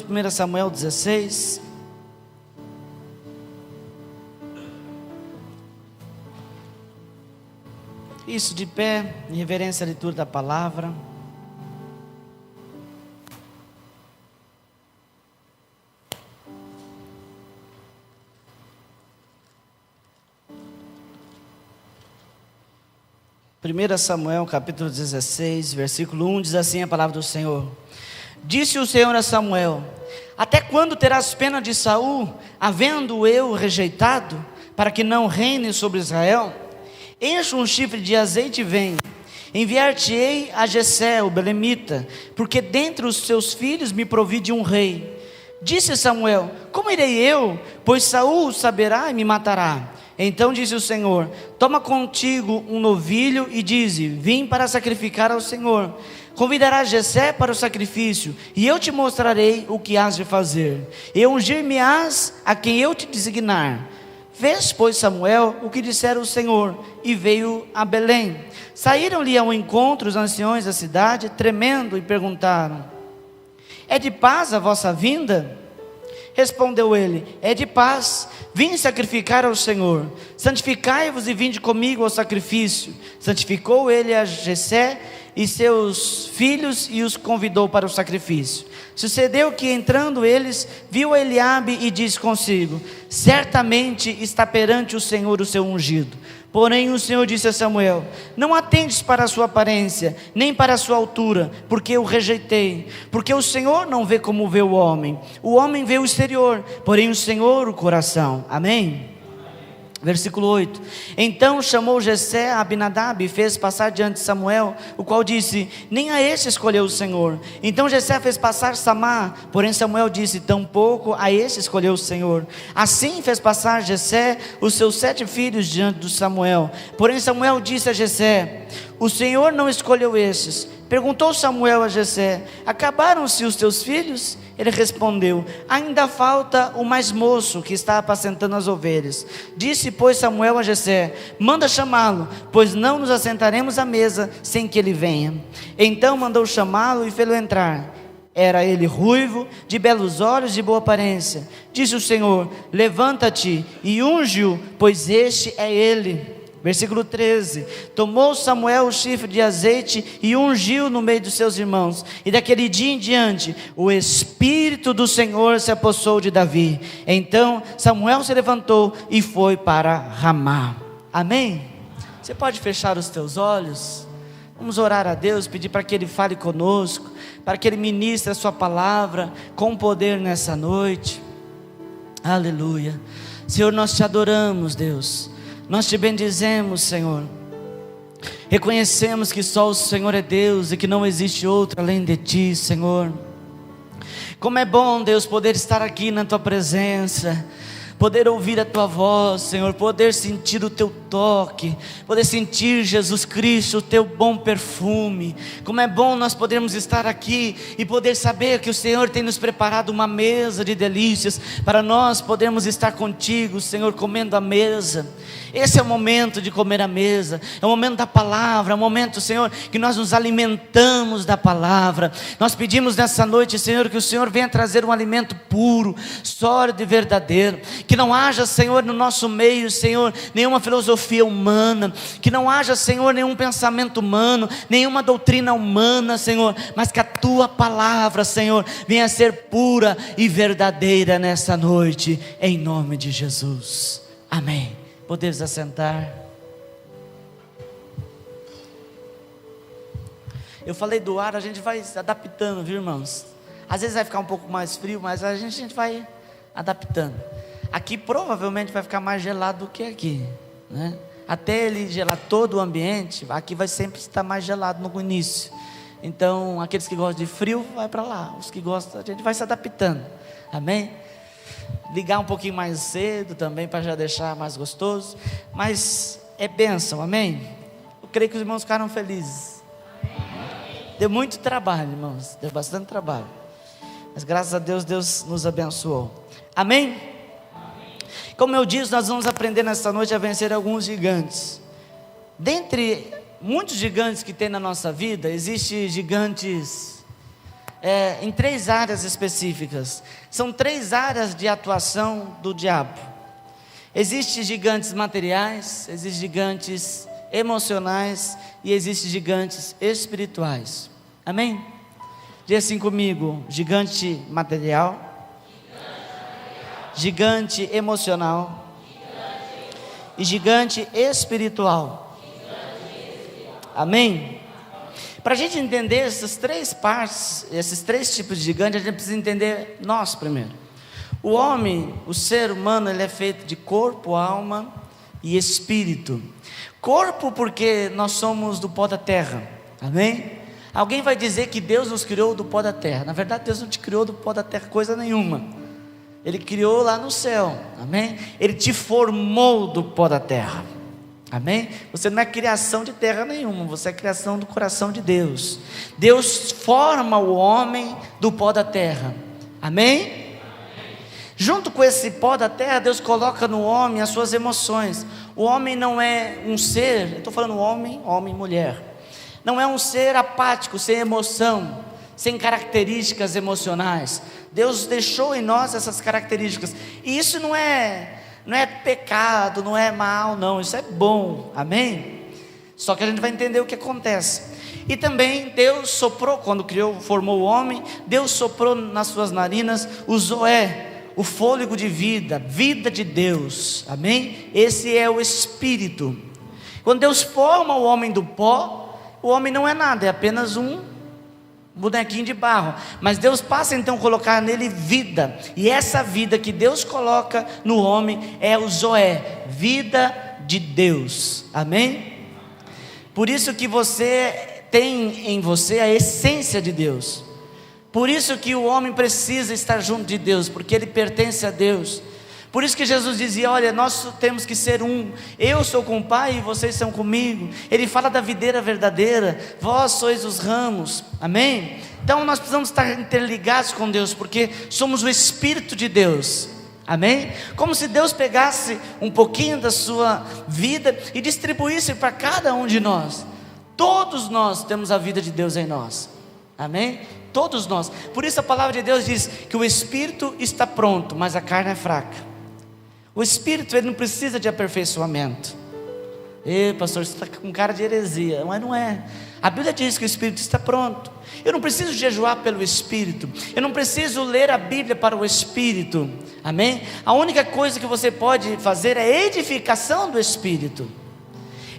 1 Samuel 16. Isso, de pé, em reverência à leitura da palavra. Primeira Samuel, capítulo 16, versículo 1, diz assim a palavra do Senhor. Disse o Senhor a Samuel: até quando terás pena de Saul, havendo eu rejeitado, para que não reine sobre Israel? Enche um chifre de azeite e vem. Enviar-te-ei a Jessé, o belemita, porque dentre os seus filhos me provi de um rei. Disse Samuel: como irei eu? Pois Saul saberá e me matará. Então disse o Senhor: toma contigo um novilho e dize: vim para sacrificar ao Senhor. Convidarás Jessé para o sacrifício, e eu te mostrarei o que hás de fazer. E ungir-me-ás a quem eu te designar. Fez, pois, Samuel o que dissera o Senhor, e veio a Belém. Saíram-lhe ao encontro os anciões da cidade, tremendo, e perguntaram: é de paz a vossa vinda? Respondeu ele: é de paz, vim sacrificar ao Senhor. Santificai-vos e vinde comigo ao sacrifício. Santificou ele a Jessé e seus filhos e os convidou para o sacrifício. Sucedeu que, entrando eles, viu Eliabe e disse consigo: certamente está perante o Senhor o seu ungido. Porém o Senhor disse a Samuel: não atendes para a sua aparência, nem para a sua altura, porque eu rejeitei. Porque o Senhor não vê como vê o homem vê o exterior, porém o Senhor o coração. Amém? Versículo 8. Então chamou Jessé a Abinadab e fez passar diante de Samuel, o qual disse: nem a este escolheu o Senhor. Então Jessé fez passar Samá, porém Samuel disse: tampouco a este escolheu o Senhor. Assim fez passar Jessé os seus 7 filhos diante de Samuel. Porém Samuel disse a Jessé: o Senhor não escolheu estes. Perguntou Samuel a Jessé: acabaram-se os teus filhos? Ele respondeu: ainda falta o mais moço, que está apacentando as ovelhas. Disse, pois, Samuel a Jessé: manda chamá-lo, pois não nos assentaremos à mesa sem que ele venha. Então mandou chamá-lo e fê-lo entrar. Era ele ruivo, de belos olhos e boa aparência. Disse o Senhor: levanta-te e unge-o, pois este é ele. Versículo 13. Tomou Samuel o chifre de azeite e ungiu no meio dos seus irmãos. E daquele dia em diante, o Espírito do Senhor se apossou de Davi. Então Samuel se levantou e foi para Ramá. Amém? Você pode fechar os teus olhos? Vamos orar a Deus, pedir para que Ele fale conosco, para que Ele ministre a sua palavra com poder nessa noite. Aleluia. Senhor, nós te adoramos, Deus. Nós te bendizemos, Senhor. Reconhecemos que só o Senhor é Deus e que não existe outro além de ti, Senhor. Como é bom, Deus, poder estar aqui na tua presença, poder ouvir a tua voz, Senhor, poder sentir o teu toque, poder sentir, Jesus Cristo, o teu bom perfume. Como é bom nós podermos estar aqui e poder saber que o Senhor tem nos preparado uma mesa de delícias para nós podermos estar contigo, Senhor, comendo a mesa. Esse é o momento de comer a mesa, é o momento da palavra, é o momento, Senhor, que nós nos alimentamos da palavra. Nós pedimos nessa noite, Senhor, que o Senhor venha trazer um alimento puro, sólido e verdadeiro. Que não haja, Senhor, no nosso meio, Senhor, nenhuma filosofia humana, que não haja, Senhor, nenhum pensamento humano, nenhuma doutrina humana, Senhor, mas que a tua palavra, Senhor, venha ser pura e verdadeira nessa noite, em nome de Jesus. Amém. Podemos assentar. Eu falei do ar, a gente vai se adaptando, viu, irmãos? Às vezes vai ficar um pouco mais frio, mas a gente vai adaptando. Aqui provavelmente vai ficar mais gelado do que aqui, né? Até ele gelar todo o ambiente, aqui vai sempre estar mais gelado no início. Então, aqueles que gostam de frio, vai para lá. Os que gostam, a gente vai se adaptando. Amém? Ligar um pouquinho mais cedo também, para já deixar mais gostoso. Mas é bênção, amém? Eu creio que os irmãos ficaram felizes. Deu muito trabalho, irmãos. Deu bastante trabalho. Mas graças a Deus, Deus nos abençoou. Amém? Como eu disse, nós vamos aprender nessa noite a vencer alguns gigantes. Dentre muitos gigantes que tem na nossa vida, existem gigantes em 3 áreas específicas. São 3 áreas de atuação do diabo. Existem gigantes materiais, existem gigantes emocionais e existem gigantes espirituais. Amém? Diga assim comigo: gigante material, gigante emocional e gigante espiritual. Amém? Para a gente entender essas 3 partes, esses 3 tipos de gigante, a gente precisa entender nós primeiro. O homem, o ser humano, ele é feito de corpo, alma e espírito. Corpo porque nós somos do pó da terra. Amém? Alguém vai dizer que Deus nos criou do pó da terra. Na verdade, Deus não te criou do pó da terra coisa nenhuma. Ele criou lá no céu. Amém? Ele te formou do pó da terra. Amém? Você não é criação de terra nenhuma, você é criação do coração de Deus. Deus forma o homem do pó da terra. Amém? Junto com esse pó da terra, Deus coloca no homem as suas emoções. O homem não é um ser, eu estou falando homem, mulher. Não é um ser apático, sem emoção, sem características emocionais. Deus deixou em nós essas características. E isso não é pecado, não é mal, não. Isso é bom, amém? Só que a gente vai entender o que acontece. E também Deus soprou, quando formou o homem, Deus soprou nas suas narinas o zoé, o fôlego de vida, vida de Deus, amém? Esse é o Espírito. Quando Deus forma o homem do pó, o homem não é nada, é apenas um bonequinho de barro. Mas Deus passa então a colocar nele vida, e essa vida que Deus coloca no homem é o zoé, vida de Deus, amém? Por isso que você tem em você a essência de Deus. Por isso que o homem precisa estar junto de Deus, porque ele pertence a Deus. Por isso que Jesus dizia: olha, nós temos que ser um. Eu sou com o Pai e vocês são comigo. Ele fala da videira verdadeira, vós sois os ramos, amém? Então nós precisamos estar interligados com Deus, porque somos o Espírito de Deus, amém? Como se Deus pegasse um pouquinho da sua vida e distribuísse para cada um de nós. Todos nós temos a vida de Deus em nós, amém? Todos nós. Por isso a palavra de Deus diz que o Espírito está pronto, mas a carne é fraca. O Espírito, ele não precisa de aperfeiçoamento. Ei, pastor, você está com cara de heresia. Mas não é. A Bíblia diz que o Espírito está pronto. Eu não preciso jejuar pelo Espírito. Eu não preciso ler a Bíblia para o Espírito. Amém? A única coisa que você pode fazer é edificação do Espírito.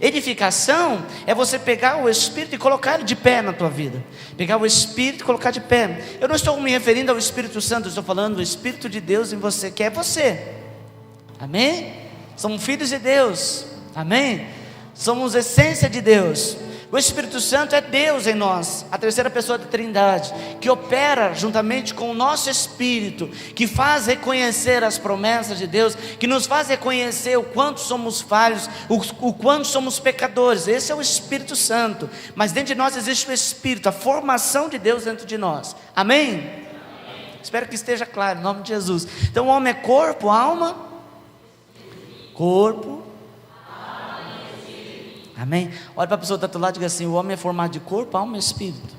Edificação é você pegar o Espírito e colocar ele de pé na tua vida. Pegar o Espírito e colocar de pé. Eu não estou me referindo ao Espírito Santo, eu estou falando do Espírito de Deus em você, que é você. Amém? Somos filhos de Deus. Amém? Somos essência de Deus. O Espírito Santo é Deus em nós, a terceira pessoa da Trindade, que opera juntamente com o nosso espírito, que faz reconhecer as promessas de Deus, que nos faz reconhecer o quanto somos falhos, o quanto somos pecadores. Esse é o Espírito Santo. Mas dentro de nós existe o Espírito, a formação de Deus dentro de nós. Amém? Espero que esteja claro, em nome de Jesus. Então o homem é corpo, alma, corpo. Amém? Olha para a pessoa do outro lado e diga assim: o homem é formado de corpo, alma e espírito.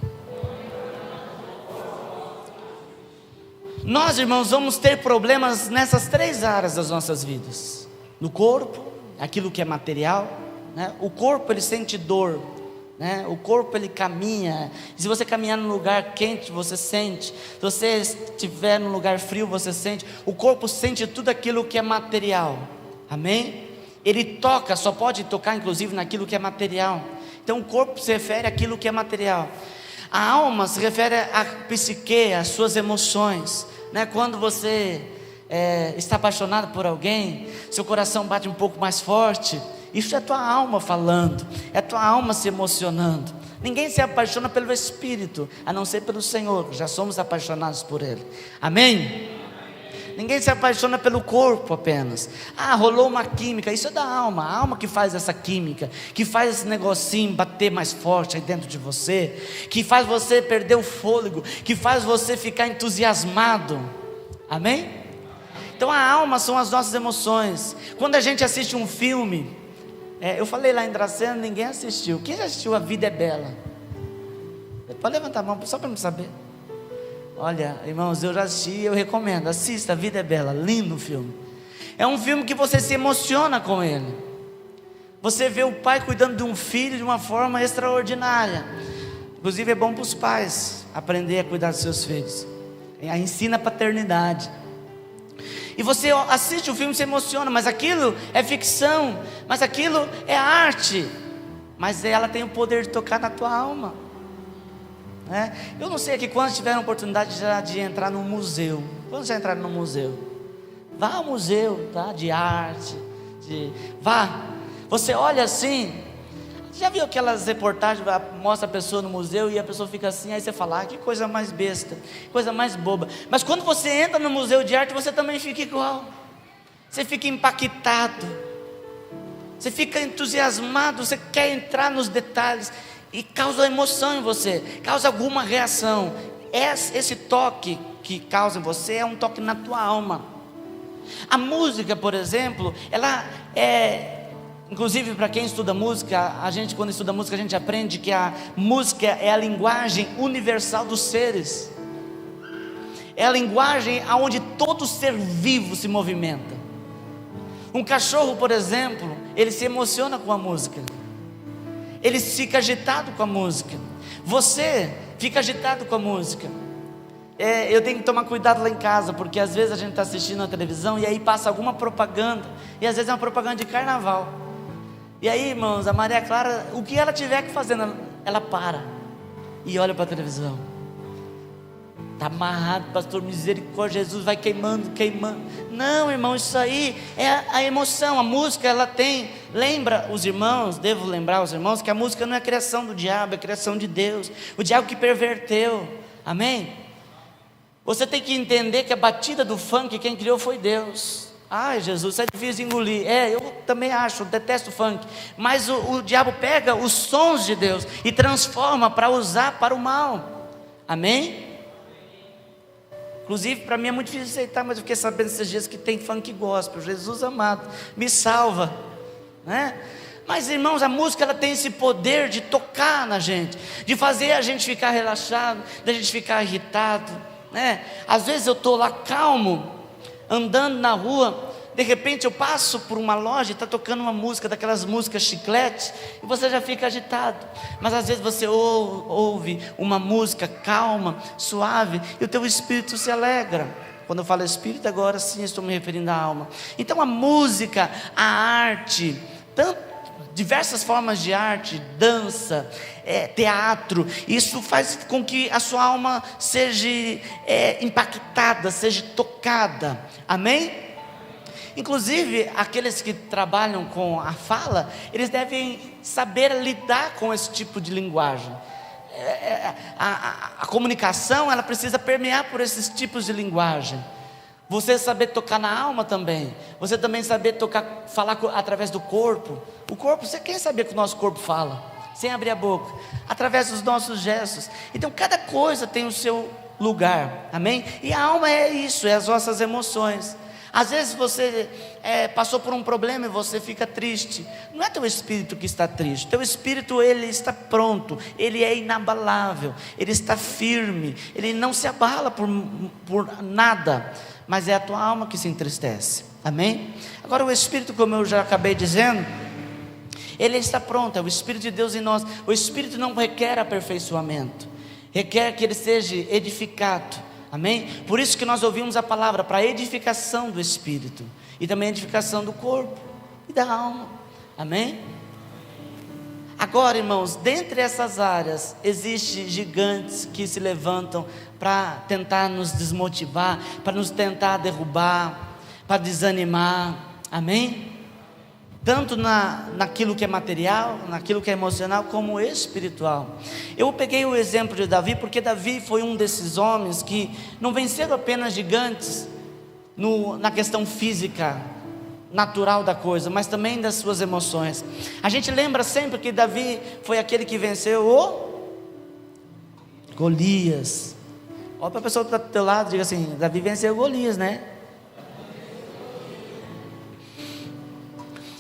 Nós, irmãos, vamos ter problemas nessas 3 áreas das nossas vidas. No corpo, aquilo que é material, né? O corpo, ele sente dor, né? O corpo, ele caminha. Se você caminhar num lugar quente, você sente. Se você estiver num lugar frio, você sente. O corpo sente tudo aquilo que é material. Amém? Ele toca, só pode tocar inclusive naquilo que é material. Então o corpo se refere àquilo que é material. A alma se refere à psique, às suas emoções, né? Quando você está apaixonado por alguém, seu coração bate um pouco mais forte. Isso é tua alma falando, é tua alma se emocionando. Ninguém se apaixona pelo Espírito, a não ser pelo Senhor. Já somos apaixonados por Ele. Amém? Ninguém se apaixona pelo corpo apenas. Rolou uma química. Isso é da alma. A alma que faz essa química, que faz esse negocinho bater mais forte aí dentro de você, que faz você perder o fôlego, que faz você ficar entusiasmado. Amém? Então a alma são as nossas emoções. Quando a gente assiste um filme, eu falei lá em Dracena, ninguém assistiu. Quem já assistiu A Vida é Bela? Pode levantar a mão só para me saber. Olha, irmãos, eu já assisti, eu recomendo, assista, A Vida é Bela, lindo filme. É um filme que você se emociona com ele. Você vê o pai cuidando de um filho de uma forma extraordinária. Inclusive é bom para os pais aprender a cuidar dos seus filhos. Ensina a paternidade. E você assiste o filme e se emociona, mas aquilo é ficção, mas aquilo é arte, mas ela tem o poder de tocar na tua alma, né? Eu não sei aqui quantos tiveram a oportunidade já de entrar num museu. Quantos já entraram no museu? Vá ao museu, tá? De arte, vá. Você olha assim, já viu aquelas reportagens, mostra a pessoa no museu e a pessoa fica assim, aí você fala, que coisa mais besta, coisa mais boba. Mas quando você entra no museu de arte, você também fica igual. Você fica impactado, você fica entusiasmado, você quer entrar nos detalhes e causa emoção em você, causa alguma reação. Esse toque que causa em você é um toque na tua alma. A música, por exemplo, ela é... Inclusive para quem estuda música, a gente quando estuda música a gente aprende que a música é a linguagem universal dos seres. É a linguagem aonde todo ser vivo se movimenta. Um cachorro, por exemplo, ele se emociona com a música. Ele fica agitado com a música. Você fica agitado com a música. Eu tenho que tomar cuidado lá em casa, porque às vezes a gente está assistindo a televisão e aí passa alguma propaganda, e às vezes é uma propaganda de carnaval. E aí, irmãos, a Maria Clara, o que ela tiver que fazer, ela para e olha para a televisão. Está amarrado, pastor, misericórdia, Jesus vai queimando. Não, irmão, isso aí é a emoção. A música, ela tem, lembra os irmãos, devo lembrar os irmãos, que a música não é criação do diabo, é criação de Deus. O diabo que perverteu, amém? Você tem que entender que a batida do funk, quem criou foi Deus. Ai, Jesus, isso é difícil de engolir. Eu também acho, eu detesto funk. Mas o diabo pega os sons de Deus e transforma para usar para o mal. Amém? Inclusive, para mim é muito difícil aceitar, mas eu fiquei sabendo esses dias que tem funk gospel. Jesus amado, me salva, né? Mas irmãos, a música ela tem esse poder de tocar na gente, de fazer a gente ficar relaxado, da gente ficar irritado, né? Às vezes eu estou lá calmo, andando na rua, de repente eu passo por uma loja e está tocando uma música, daquelas músicas chiclete, e você já fica agitado. Mas às vezes você ouve uma música calma, suave, e o teu espírito se alegra. Quando eu falo espírito, agora sim estou me referindo à alma. Então a música, a arte, diversas formas de arte, dança, teatro, isso faz com que a sua alma seja impactada, seja tocada, amém? Inclusive, aqueles que trabalham com a fala, eles devem saber lidar com esse tipo de linguagem. A comunicação, ela precisa permear por esses tipos de linguagem. Você saber tocar na alma também. Você também saber falar através do corpo. O corpo, você quer saber que o nosso corpo fala, sem abrir a boca, através dos nossos gestos. Então cada coisa tem o seu lugar, amém? E a alma é isso, é as nossas emoções. Às vezes você passou por um problema e você fica triste. Não é teu espírito que está triste. Teu espírito, ele está pronto. Ele é inabalável. Ele está firme. Ele não se abala por nada. Mas é a tua alma que se entristece. Amém? Agora o espírito, como eu já acabei dizendo, ele está pronto. É o Espírito de Deus em nós. O espírito não requer aperfeiçoamento. Requer que ele seja edificado. Amém? Por isso que nós ouvimos a palavra para edificação do espírito e também edificação do corpo e da alma. Amém? Agora, irmãos, dentre essas áreas existem gigantes que se levantam para tentar nos desmotivar, para nos tentar derrubar, para desanimar. Amém? Tanto naquilo que é material, naquilo que é emocional, como espiritual. Eu peguei o exemplo de Davi, porque Davi foi um desses homens que não venceram apenas gigantes na questão física, natural da coisa, mas também das suas emoções. A gente lembra sempre que Davi foi aquele que venceu o Golias. Olha para a pessoa que está do teu lado e diga assim: Davi venceu Golias, né?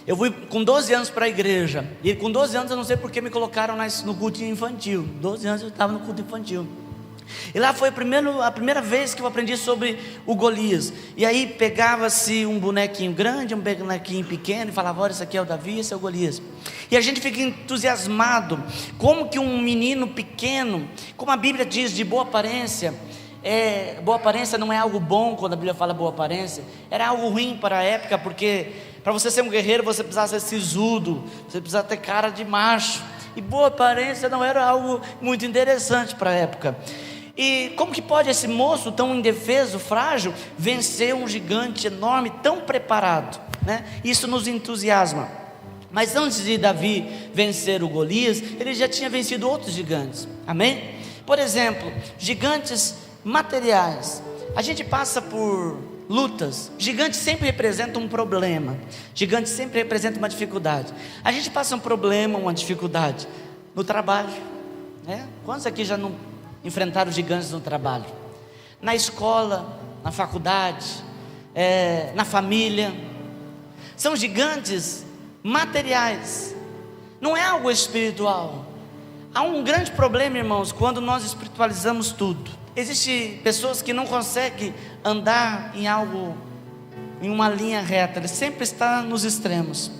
Eu fui com 12 anos para a igreja, e com 12 anos eu não sei porque me colocaram no culto infantil. 12 anos eu estava no culto infantil. E lá foi a primeira vez que eu aprendi sobre o Golias. E aí pegava-se um bonequinho grande, um bonequinho pequeno, e falava: olha, esse aqui é o Davi, esse é o Golias. E a gente fica entusiasmado, como que um menino pequeno, como a Bíblia diz, de boa aparência. Boa aparência não é algo bom. Quando a Bíblia fala boa aparência, era algo ruim para a época, porque para você ser um guerreiro você precisava ser sisudo, você precisava ter cara de macho, e boa aparência não era algo muito interessante para a época. E como que pode esse moço tão indefeso, frágil, vencer um gigante enorme, tão preparado, né? Isso nos entusiasma. Mas antes de Davi vencer o Golias, ele já tinha vencido outros gigantes, amém? Por exemplo, gigantes materiais. A gente passa por lutas. Gigante sempre representa um problema, gigante sempre representa uma dificuldade. A gente passa um problema, uma dificuldade no trabalho, né? Quantos aqui já não enfrentaram gigantes no trabalho? Na escola, na faculdade, na família. São gigantes materiais, não é algo espiritual. Há um grande problema, irmãos, quando nós espiritualizamos tudo. Existem pessoas que não conseguem andar em uma linha reta, ele sempre está nos extremos.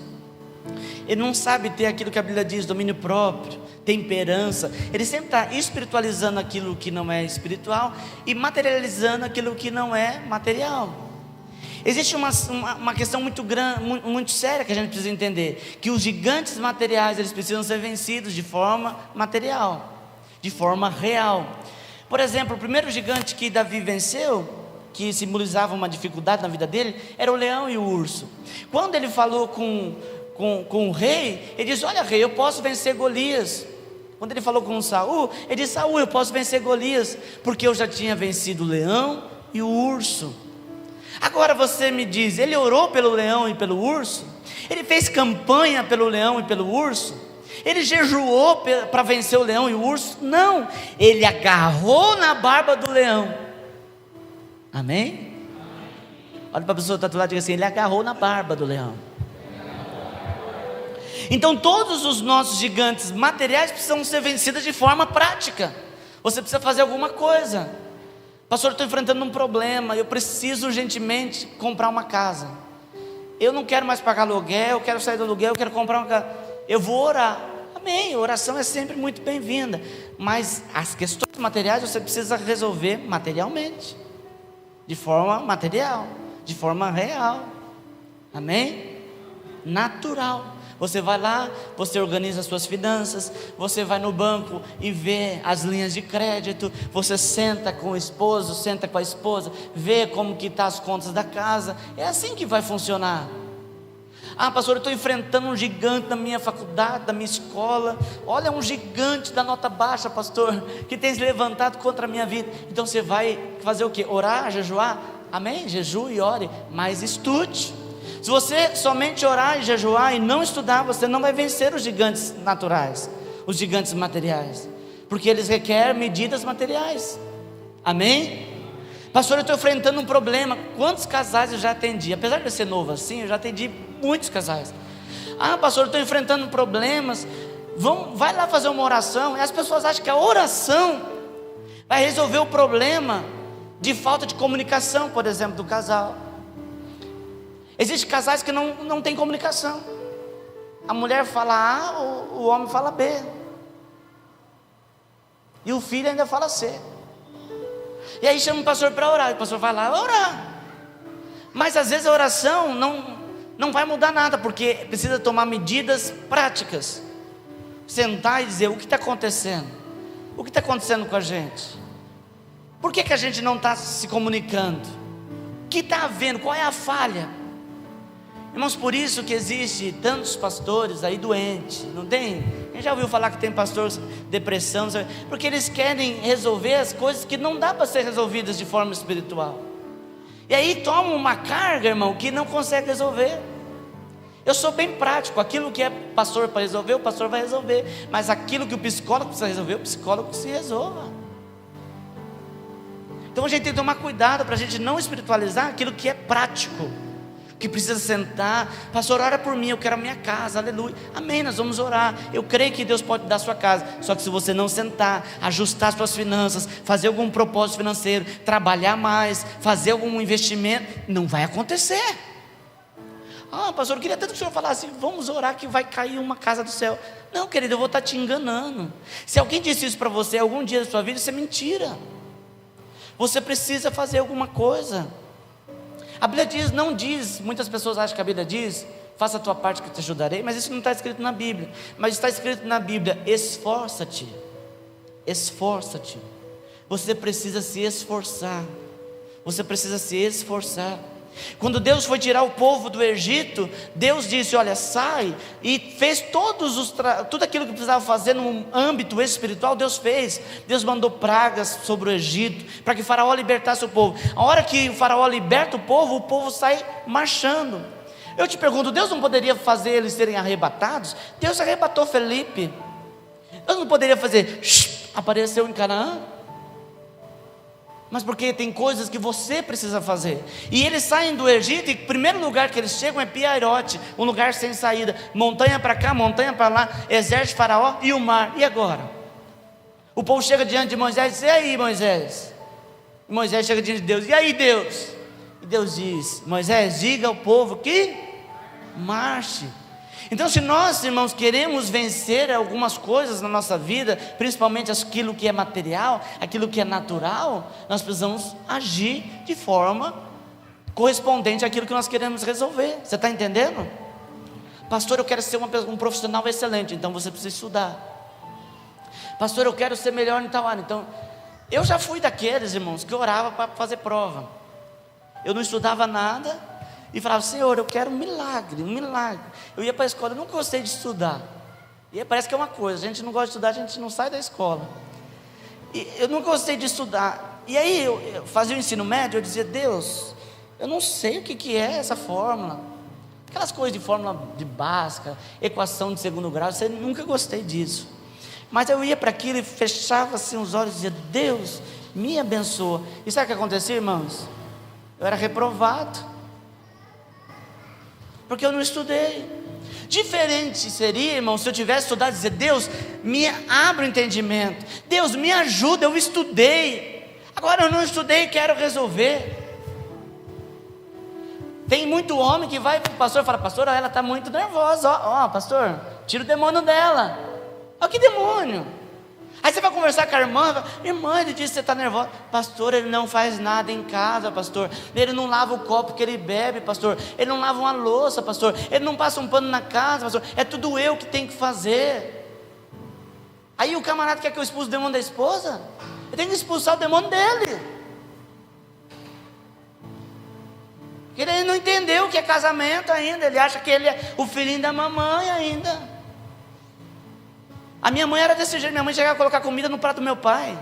Ele não sabe ter aquilo que a Bíblia diz, domínio próprio, temperança. Ele sempre está espiritualizando aquilo que não é espiritual e materializando aquilo que não é material. Existe uma questão muito grande, muito séria, que a gente precisa entender, que os gigantes materiais, eles precisam ser vencidos de forma material, de forma real. Por exemplo, o primeiro gigante que Davi venceu, que simbolizava uma dificuldade na vida dele, era o leão e o urso. Quando ele falou com o rei, ele disse: olha, rei, eu posso vencer Golias. Quando ele falou com Saul, ele disse: Saul, eu posso vencer Golias, porque eu já tinha vencido o leão e o urso. Agora você me diz, ele orou pelo leão e pelo urso? Ele fez campanha pelo leão e pelo urso? Ele jejuou para vencer o leão e o urso? Não, ele agarrou na barba do leão. Amém? Olha para a pessoa que está do lado e diga assim: ele agarrou na barba do leão. Então todos os nossos gigantes materiais precisam ser vencidos de forma prática. Você precisa fazer alguma coisa. Pastor, eu estou enfrentando um problema, eu preciso urgentemente comprar uma casa. Eu não quero mais pagar aluguel, eu quero sair do aluguel, eu quero comprar uma casa. Eu vou orar. Amém, a oração é sempre muito bem-vinda. Mas as questões materiais você precisa resolver materialmente, de forma material, de forma real. Amém? Natural. Você vai lá, você organiza as suas finanças, você vai no banco e vê as linhas de crédito, você senta com o esposo, senta com a esposa, vê como que estão as contas da casa. É assim que vai funcionar. Ah, pastor, eu estou enfrentando um gigante na minha faculdade, na minha escola. Olha, um gigante da nota baixa, pastor, que tem se levantado contra a minha vida. Então você vai fazer o quê? Orar, jejuar? Amém? Jejue e ore, mas estude. Se você somente orar e jejuar e não estudar, você não vai vencer os gigantes naturais, os gigantes materiais, porque eles requerem medidas materiais. Amém? Pastor, eu estou enfrentando um problema. Quantos casais eu já atendi? Apesar de eu ser novo assim, eu já atendi muitos casais. Ah, pastor, eu estou enfrentando problemas. Vai lá fazer uma oração. E as pessoas acham que a oração vai resolver o problema de falta de comunicação, por exemplo, do casal. Existem casais que não têm comunicação. A mulher fala A, o homem fala B, e o filho ainda fala C. E aí chama o pastor para orar, e o pastor vai lá orar. Mas às vezes a oração não vai mudar nada, porque precisa tomar medidas práticas. Sentar e dizer: o que está acontecendo? O que está acontecendo com a gente? Por que a gente não está se comunicando? O que está havendo? Qual é a falha? Irmãos, por isso que existe tantos pastores aí doentes, não tem? Quem já ouviu falar que tem pastor depressão? Porque eles querem resolver as coisas que não dá para ser resolvidas de forma espiritual. E aí tomam uma carga, irmão, que não consegue resolver. Eu sou bem prático, aquilo que é pastor para resolver, o pastor vai resolver. Mas aquilo que o psicólogo precisa resolver, o psicólogo que se resolva. Então a gente tem que tomar cuidado para a gente não espiritualizar aquilo que é prático. que precisa sentar. Pastor, ora por mim, eu quero a minha casa, aleluia, amém, nós vamos orar. Eu creio que Deus pode dar a sua casa, só que se você não sentar, ajustar as suas finanças, fazer algum propósito financeiro, trabalhar mais, fazer algum investimento, não vai acontecer. Pastor, eu queria tanto que o senhor falasse, vamos orar que vai cair uma casa do céu. Não, querido, eu vou estar te enganando. Se alguém disse isso para você algum dia da sua vida, isso é mentira. Você precisa fazer alguma coisa. A Bíblia diz, não diz, muitas pessoas acham que a Bíblia diz, faça a tua parte que eu te ajudarei, mas isso não está escrito na Bíblia. Mas está escrito na Bíblia, esforça-te. Esforça-te. Você precisa se esforçar. Você precisa se esforçar. Quando Deus foi tirar o povo do Egito, Deus disse, olha, sai, e fez tudo aquilo que precisava fazer no âmbito espiritual, Deus fez. Deus mandou pragas sobre o Egito, para que o faraó libertasse o povo. A hora que o faraó liberta o povo sai marchando. Eu te pergunto, Deus não poderia fazer eles serem arrebatados? Deus arrebatou Felipe. Deus não poderia fazer, apareceu em Canaã? Mas porque tem coisas que você precisa fazer. E eles saem do Egito, e o primeiro lugar que eles chegam é Piairote, um lugar sem saída, montanha para cá, montanha para lá, exército faraó e o mar. E agora? O povo chega diante de Moisés e diz, e aí, Moisés? E Moisés chega diante de Deus, e aí, Deus? E Deus diz, Moisés, diga ao povo que marche. Então, se nós, irmãos, queremos vencer algumas coisas na nossa vida, principalmente aquilo que é material, aquilo que é natural, nós precisamos agir de forma correspondente àquilo que nós queremos resolver. Você está entendendo? Pastor, eu quero ser um profissional excelente, então você precisa estudar. Pastor, eu quero ser melhor em tal área. Então, eu já fui daqueles, irmãos, que orava para fazer prova. Eu não estudava nada e falava, Senhor, eu quero um milagre, um milagre. Eu ia para a escola, eu nunca gostei de estudar. E parece que é uma coisa, a gente não gosta de estudar, a gente não sai da escola. E eu nunca gostei de estudar. E aí eu fazia o ensino médio, eu dizia, Deus, eu não sei o que é essa fórmula. Aquelas coisas de fórmula de Bhaskara, equação de segundo grau, eu nunca gostei disso. Mas eu ia para aquilo e fechava assim os olhos e dizia, Deus, me abençoa. E sabe o que acontecia, irmãos? Eu era reprovado, porque eu não estudei. Diferente seria, irmão, se eu tivesse estudado e dizer, Deus, me abre o entendimento, Deus, me ajuda, eu estudei, agora eu não estudei e quero resolver. Tem muito homem que vai para o pastor e fala, pastor, ela está muito nervosa, ó, pastor, tira o demônio dela. Ó, que demônio? Aí você vai conversar com a irmã, ele disse que você está nervosa. Pastor, ele não faz nada em casa, pastor. Ele não lava o copo que ele bebe, pastor. Ele não lava uma louça, pastor. Ele não passa um pano na casa, pastor. É tudo eu que tenho que fazer. Aí o camarada quer que eu expulse o demônio da esposa? Eu tenho que expulsar o demônio dele. Ele não entendeu o que é casamento ainda. Ele acha que ele é o filhinho da mamãe ainda. A minha mãe era desse jeito, minha mãe chegava a colocar comida no prato do meu pai.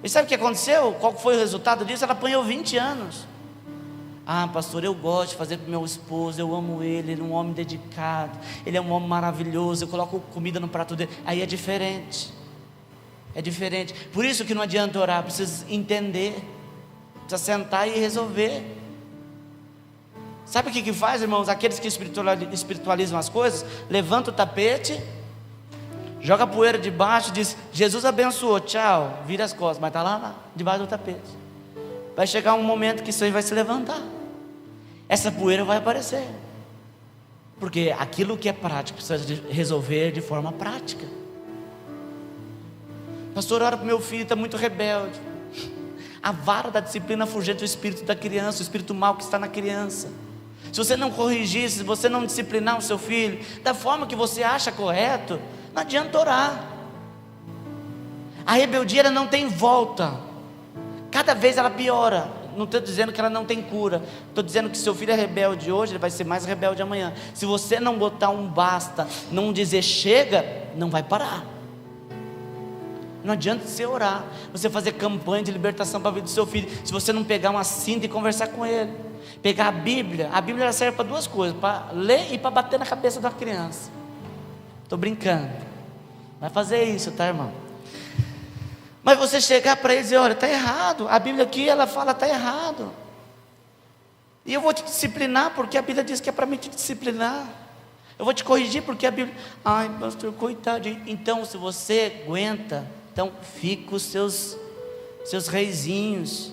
E sabe o que aconteceu? Qual foi o resultado disso? Ela apanhou 20 anos. Pastor, eu gosto de fazer para o meu esposo, eu amo ele é um homem dedicado, ele é um homem maravilhoso, eu coloco comida no prato dele. Aí é diferente. É diferente. Por isso que não adianta orar, precisa entender, precisa sentar e resolver. Sabe o que faz, irmãos? Aqueles que espiritualizam as coisas, levanta o tapete, joga poeira debaixo, diz, Jesus abençoou, tchau, vira as costas, mas está lá, debaixo do tapete. Vai chegar um momento que isso aí vai se levantar, essa poeira vai aparecer, porque aquilo que é prático, precisa resolver de forma prática. Pastor, ora para o meu filho, está muito rebelde. A vara da disciplina fugente do espírito da criança, o espírito mau que está na criança. Se você não corrigir, se você não disciplinar o seu filho da forma que você acha correto, não adianta orar. A rebeldia, ela não tem volta, cada vez ela piora. Não estou dizendo que ela não tem cura, estou dizendo que seu filho é rebelde hoje, ele vai ser mais rebelde amanhã. Se você não botar um basta, não dizer chega, não vai parar. Não adianta você orar, você fazer campanha de libertação para a vida do seu filho, se você não pegar uma cinta e conversar com ele. Pegar a Bíblia ela serve para duas coisas, para ler e para bater na cabeça da criança. Estou brincando, vai fazer isso, tá, irmão? Mas você chegar para ele e dizer, olha, está errado, a Bíblia aqui ela fala, está errado. E eu vou te disciplinar porque a Bíblia diz que é para me te disciplinar. Eu vou te corrigir porque a Bíblia... Ai, pastor, coitadinho. Então, se você aguenta, então fique com os seus reizinhos.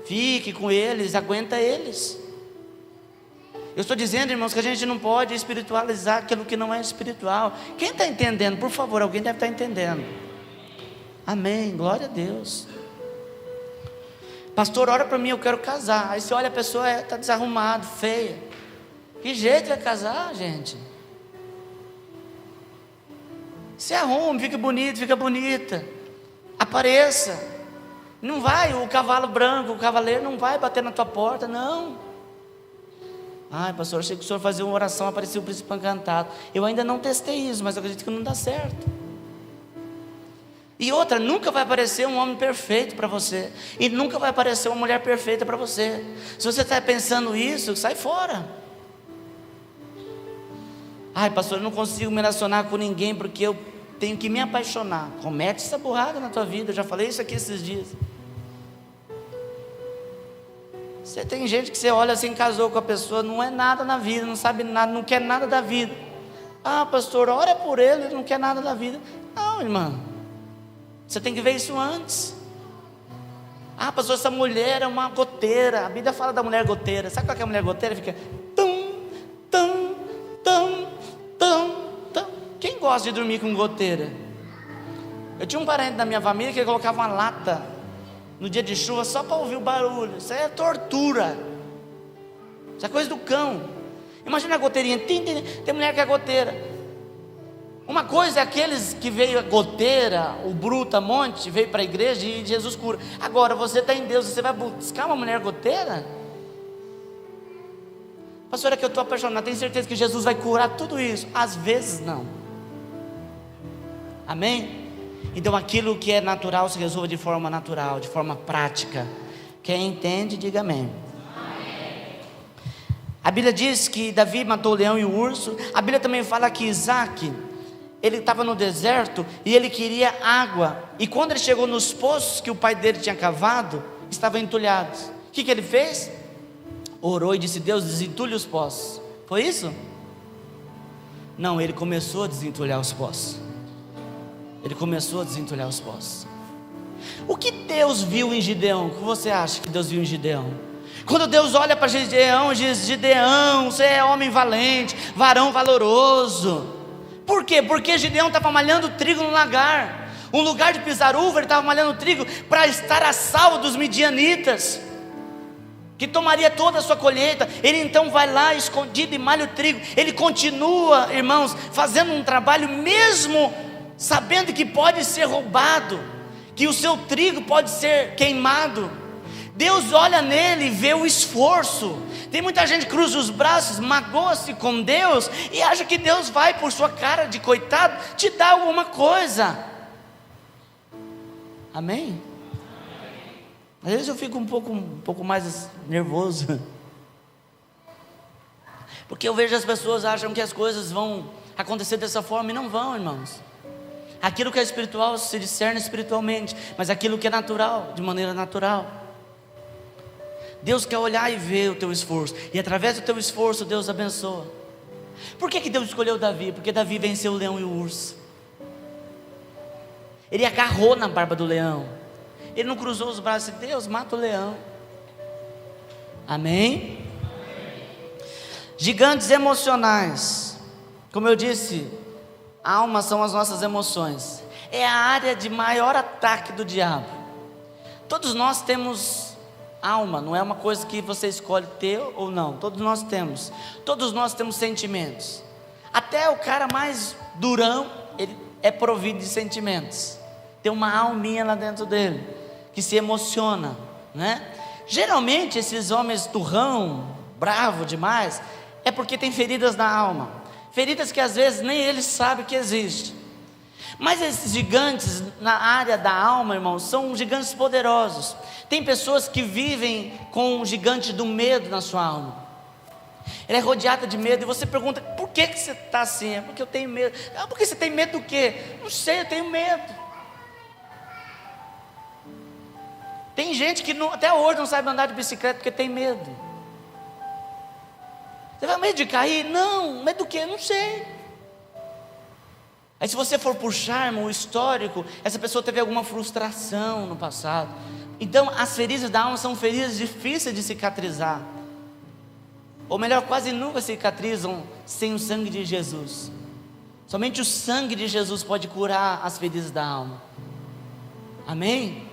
Fique com eles, aguenta eles. Eu estou dizendo, irmãos, que a gente não pode espiritualizar aquilo que não é espiritual. Quem está entendendo? Por favor, alguém deve estar entendendo. Amém, glória a Deus. Pastor, ora para mim, eu quero casar. Aí você olha, a pessoa está desarrumada, feia. Que jeito é casar, gente? Se arrume, fica bonito, fica bonita. Apareça. Não vai o cavalo branco, o cavaleiro não vai bater na tua porta, não. Ai, pastor, achei que o senhor fazia uma oração, apareceu o príncipe encantado. Eu ainda não testei isso, mas eu acredito que não dá certo. E outra, nunca vai aparecer um homem perfeito para você. E nunca vai aparecer uma mulher perfeita para você. Se você está pensando isso, sai fora. Ai, pastor, eu não consigo me relacionar com ninguém porque eu tenho que me apaixonar. Comete essa burrada na tua vida. Eu já falei isso aqui esses dias. Você tem gente que você olha assim, casou com a pessoa, não é nada na vida, não sabe nada, não quer nada da vida. Ah, pastor, ora por ele não quer nada da vida. Não, irmã, você tem que ver isso antes. Ah, pastor, essa mulher é uma goteira. A Bíblia fala da mulher goteira. Sabe qual é a mulher goteira? Fica tum, tum, tum, tum, tum. Quem gosta de dormir com goteira? Eu tinha um parente da minha família que colocava uma lata no dia de chuva só para ouvir o barulho. Isso aí é tortura. Isso é coisa do cão. Imagina a goteirinha. Tem mulher que é goteira. Uma coisa é aqueles que veio a goteira, o brutamonte, veio para a igreja e Jesus cura. Agora você está em Deus, você vai buscar uma mulher goteira? Pastor, é que eu estou apaixonado, tenho certeza que Jesus vai curar tudo isso. Às vezes não. Amém? Então aquilo que é natural se resolve de forma natural, de forma prática. Quem entende, diga amém. A Bíblia diz que Davi matou o leão e o urso. A Bíblia também fala que Isaac, ele estava no deserto e ele queria água. E quando ele chegou nos poços que o pai dele tinha cavado, estavam entulhados. O que ele fez? Orou e disse: Deus, desentulhe os poços. Foi isso? Não, ele começou a desentulhar os poços. Ele começou a desentulhar os poços. O que Deus viu em Gideão? O que você acha que Deus viu em Gideão? Quando Deus olha para Gideão, diz: Gideão, você é homem valente, varão valoroso. Por quê? Porque Gideão estava malhando trigo no lagar. Um lugar de pisar uva, ele estava malhando trigo para estar a salvo dos midianitas, que tomaria toda a sua colheita. Ele então vai lá escondido e malha o trigo. Ele continua, irmãos, fazendo um trabalho mesmo sabendo que pode ser roubado, que o seu trigo pode ser queimado. Deus olha nele e vê o esforço. Tem muita gente que cruza os braços, magoa-se com Deus e acha que Deus vai, por sua cara de coitado, te dar alguma coisa. Amém? Às vezes eu fico um pouco mais nervoso, porque eu vejo as pessoas acham que as coisas vão acontecer dessa forma e não vão, irmãos. Aquilo que é espiritual se discerne espiritualmente, mas aquilo que é natural, de maneira natural. Deus quer olhar e ver o teu esforço, e através do teu esforço Deus abençoa. Por que Deus escolheu Davi? Porque Davi venceu o leão e o urso. Ele agarrou na barba do leão. Ele não cruzou os braços e disse: Deus, mata o leão. Amém? Gigantes emocionais. Como eu disse, a alma são as nossas emoções. É a área de maior ataque do diabo. Todos nós temos alma, não é uma coisa que você escolhe ter ou não. Todos nós temos. Todos nós temos sentimentos. Até o cara mais durão, ele é provido de sentimentos. Tem uma alminha lá dentro dele, que se emociona, né? Geralmente esses homens turrão, bravo demais, é porque tem feridas na alma. Feridas que às vezes nem eles sabem que existem. Mas esses gigantes na área da alma, irmãos, são gigantes poderosos. Tem pessoas que vivem com um gigante do medo na sua alma. Ela é rodeada de medo. E você pergunta: por que você está assim? É porque eu tenho medo. Ah, porque você tem medo do quê? Não sei, eu tenho medo. Tem gente que até hoje não sabe andar de bicicleta porque tem medo. Você vai medo de cair? Não. Medo do quê? Não sei. Aí se você for puxar, irmão, o histórico, essa pessoa teve alguma frustração no passado. Então as feridas da alma são feridas difíceis de cicatrizar. Ou melhor, quase nunca cicatrizam sem o sangue de Jesus. Somente o sangue de Jesus pode curar as feridas da alma. Amém?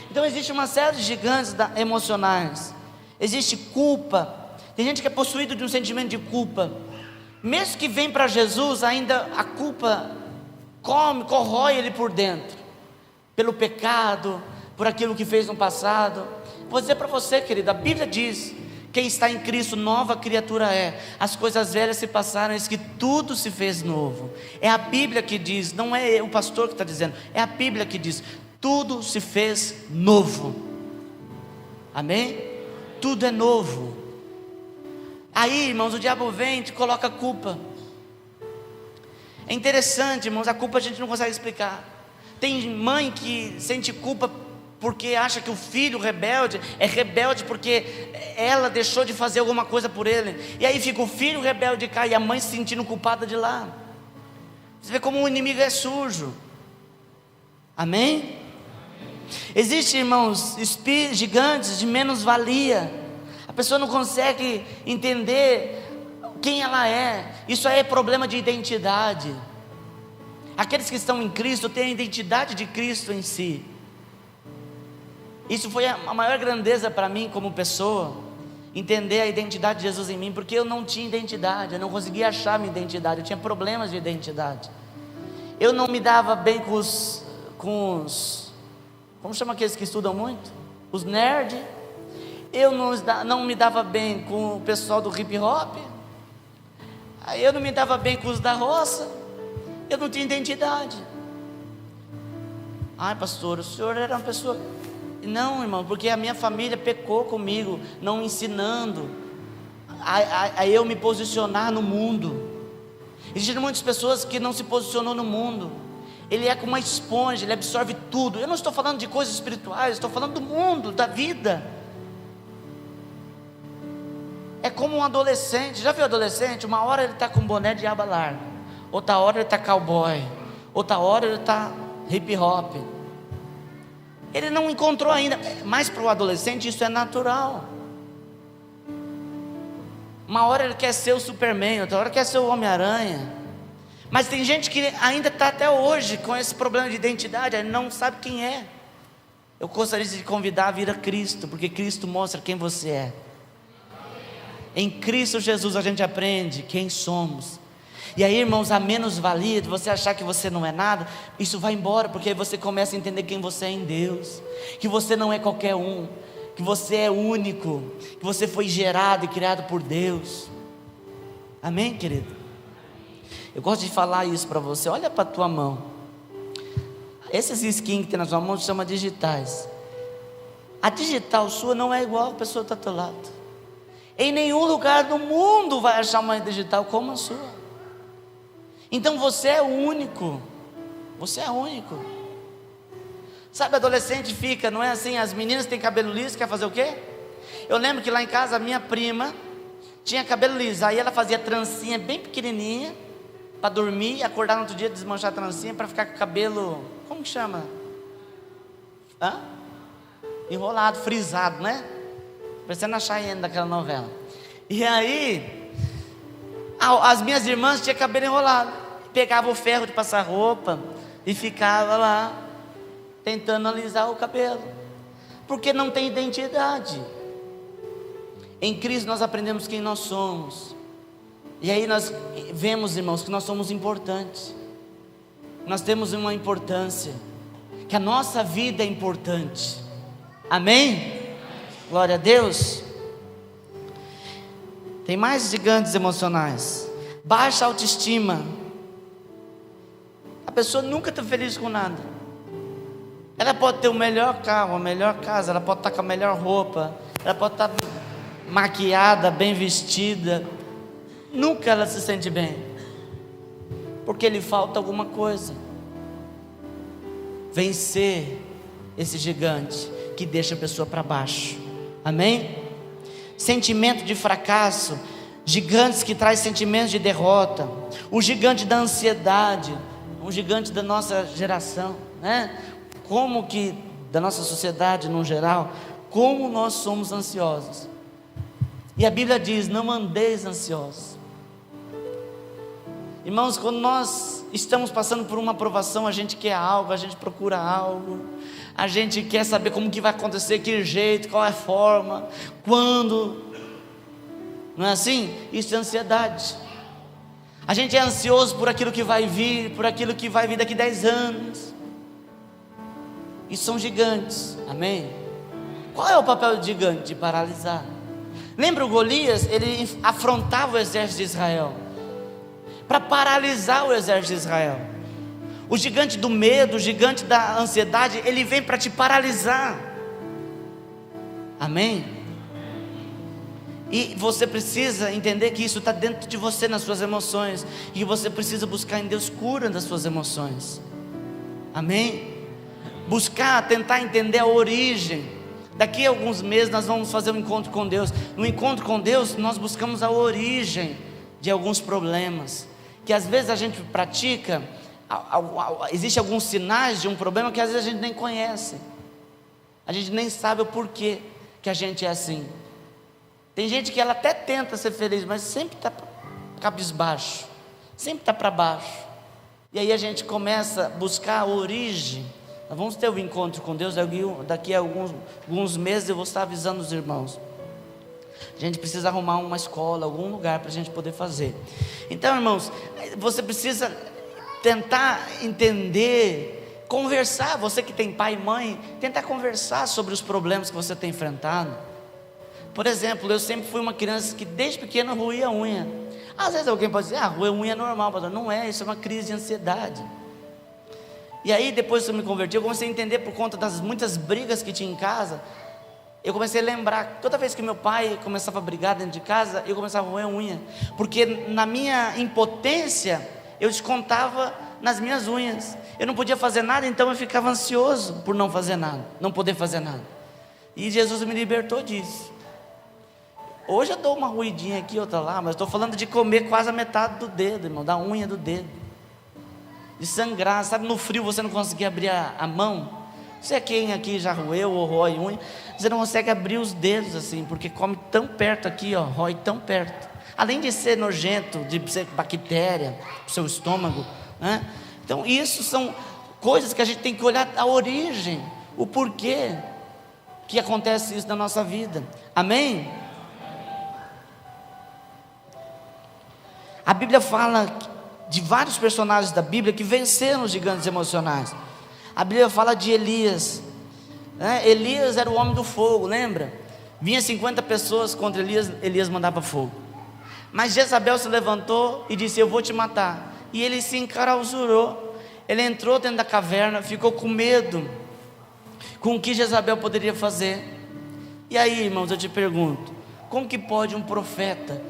Então existe uma série de gigantes emocionais. Existe culpa. Tem gente que é possuído de um sentimento de culpa. Mesmo que vem para Jesus, ainda a culpa corrói ele por dentro. Pelo pecado, por aquilo que fez no passado. Vou dizer para você, querido, a Bíblia diz: quem está em Cristo, nova criatura é. As coisas velhas se passaram, eis que tudo se fez novo. É a Bíblia que diz, não é o pastor que está dizendo, é a Bíblia que diz: tudo se fez novo. Amém? Tudo é novo. Aí, irmãos, o diabo vem e te coloca culpa. É interessante, irmãos, a culpa a gente não consegue explicar. Tem mãe que sente culpa porque acha que o filho rebelde é rebelde porque ela deixou de fazer alguma coisa por ele. E aí fica o filho rebelde cá e a mãe se sentindo culpada de lá. Você vê como o inimigo é sujo. Amém? Existem, irmãos, espíritos gigantes de menos-valia. A pessoa não consegue entender quem ela é. Isso aí é problema de identidade. Aqueles que estão em Cristo têm a identidade de Cristo em si. Isso foi a maior grandeza para mim como pessoa, entender a identidade de Jesus em mim, porque eu não tinha identidade, eu não conseguia achar minha identidade, eu tinha problemas de identidade. Eu não me dava bem com os como chama aqueles que estudam muito? Os nerds. Eu não me dava bem com o pessoal do hip hop. Aí eu não me dava bem com os da roça. Eu não tinha identidade. Ai, pastor, o senhor era uma pessoa... Não, irmão, porque a minha família pecou comigo, não ensinando a eu me posicionar no mundo. Existem muitas pessoas que não se posicionou no mundo. Ele é como uma esponja, ele absorve tudo. Eu não estou falando de coisas espirituais, estou falando do mundo, da vida. É como um adolescente. Já viu adolescente? Uma hora ele está com boné de aba larga, outra hora ele está cowboy, outra hora ele está hip hop. Ele não encontrou ainda. Mas para o adolescente isso é natural. Uma hora ele quer ser o Superman, outra hora quer ser o Homem-Aranha. Mas tem gente que ainda está até hoje com esse problema de identidade, ele não sabe quem é. Eu gostaria de convidar a vir a Cristo, porque Cristo mostra quem você é. Em Cristo Jesus a gente aprende quem somos. E aí, irmãos, a menos-valia de você achar que você não é nada, isso vai embora, porque aí você começa a entender quem você é em Deus, que você não é qualquer um, que você é único, que você foi gerado e criado por Deus. Amém, querido? Eu gosto de falar isso para você. Olha para a tua mão. Esses skins que tem na sua mão se chama digitais. A digital sua não é igual a pessoa que está do teu lado. Em nenhum lugar do mundo vai achar uma digital como a sua. Então você é único. Você é único. Sabe, adolescente fica, não é assim? As meninas têm cabelo liso, quer fazer o quê? Eu lembro que lá em casa a minha prima tinha cabelo liso. Aí ela fazia trancinha bem pequenininha para dormir e acordar no outro dia, desmanchar a trancinha para ficar com o cabelo, como que chama? Enrolado, frisado, né? Parecendo a Cheyenne daquela novela. E aí as minhas irmãs tinham cabelo enrolado, pegava o ferro de passar roupa e ficava lá tentando alisar o cabelo, porque não tem identidade. Em Cristo nós aprendemos quem nós somos. E aí nós vemos, irmãos, que nós somos importantes. Nós temos uma importância, que a nossa vida é importante. Amém? Glória a Deus. Tem mais gigantes emocionais. Baixa autoestima. A pessoa nunca está feliz com nada. Ela pode ter o melhor carro, a melhor casa, ela pode estar com a melhor roupa, ela pode estar maquiada, bem vestida. Nunca ela se sente bem, porque lhe falta alguma coisa. Vencer esse gigante que deixa a pessoa para baixo. Amém? Sentimento de fracasso. gigantes que trazem sentimentos de derrota, o gigante da ansiedade, um gigante da nossa geração, né? Como que, da nossa sociedade no geral, como nós somos ansiosos. E a Bíblia diz: não andeis ansiosos. Irmãos, quando nós estamos passando por uma provação, a gente quer algo, a gente procura algo, a gente quer saber como que vai acontecer, que jeito, qual é a forma, quando. Não é assim? Isso é ansiedade. A gente é ansioso por aquilo que vai vir, por aquilo que vai vir daqui 10 anos. Isso são gigantes, amém? Qual é o papel do gigante? De paralisar. Lembra o Golias? Ele afrontava o exército de Israel, para paralisar o exército de Israel. O gigante do medo, o gigante da ansiedade, ele vem para te paralisar, amém? E você precisa entender que isso está dentro de você, nas suas emoções, e que você precisa buscar em Deus cura das suas emoções, amém? Buscar, tentar entender a origem. Daqui a alguns meses nós vamos fazer um encontro com Deus. No encontro com Deus nós buscamos a origem de alguns problemas, que às vezes a gente pratica, existe alguns sinais de um problema que às vezes a gente nem conhece, a gente nem sabe o porquê que a gente é assim. Tem gente que ela até tenta ser feliz, mas sempre está cabisbaixo, sempre está para baixo. E aí a gente começa a buscar a origem. Nós vamos ter um encontro com Deus daqui a alguns meses. Eu vou estar avisando os irmãos. A gente precisa arrumar uma escola, algum lugar para a gente poder fazer. Então, irmãos, você precisa tentar entender, conversar. Você que tem pai e mãe, tentar conversar sobre os problemas que você tem enfrentado. Por exemplo, eu sempre fui uma criança que desde pequena roía a unha. Às vezes alguém pode dizer: roer unha é normal, pastor. Não é, isso é uma crise de ansiedade. E aí depois que eu me converti, eu comecei a entender, por conta das muitas brigas que tinha em casa. Eu comecei a lembrar, toda vez que meu pai começava a brigar dentro de casa, eu começava a roer a unha, porque na minha impotência, eu descontava nas minhas unhas. Eu não podia fazer nada, então eu ficava ansioso por não fazer nada, não poder fazer nada. E Jesus me libertou disso. Hoje eu dou uma ruidinha aqui, outra lá, mas estou falando de comer quase a metade do dedo, irmão, da unha do dedo, de sangrar, sabe, no frio você não conseguia abrir a mão. Você, quem aqui já roeu ou rói unha, você não consegue abrir os dedos assim, porque come tão perto aqui, ó, rói tão perto. Além de ser nojento, de ser bactéria pro seu estômago, né? Então isso são coisas que a gente tem que olhar a origem, o porquê que acontece isso na nossa vida, amém? A Bíblia fala de vários personagens da Bíblia que venceram os gigantes emocionais. A Bíblia fala de Elias, né? Elias era o homem do fogo, lembra? Vinha 50 pessoas contra Elias, Elias mandava fogo. Mas Jezabel se levantou e disse: eu vou te matar. E ele se enclausurou. Ele entrou dentro da caverna, ficou com medo com o que Jezabel poderia fazer. E aí, irmãos, eu te pergunto: como que pode um profeta,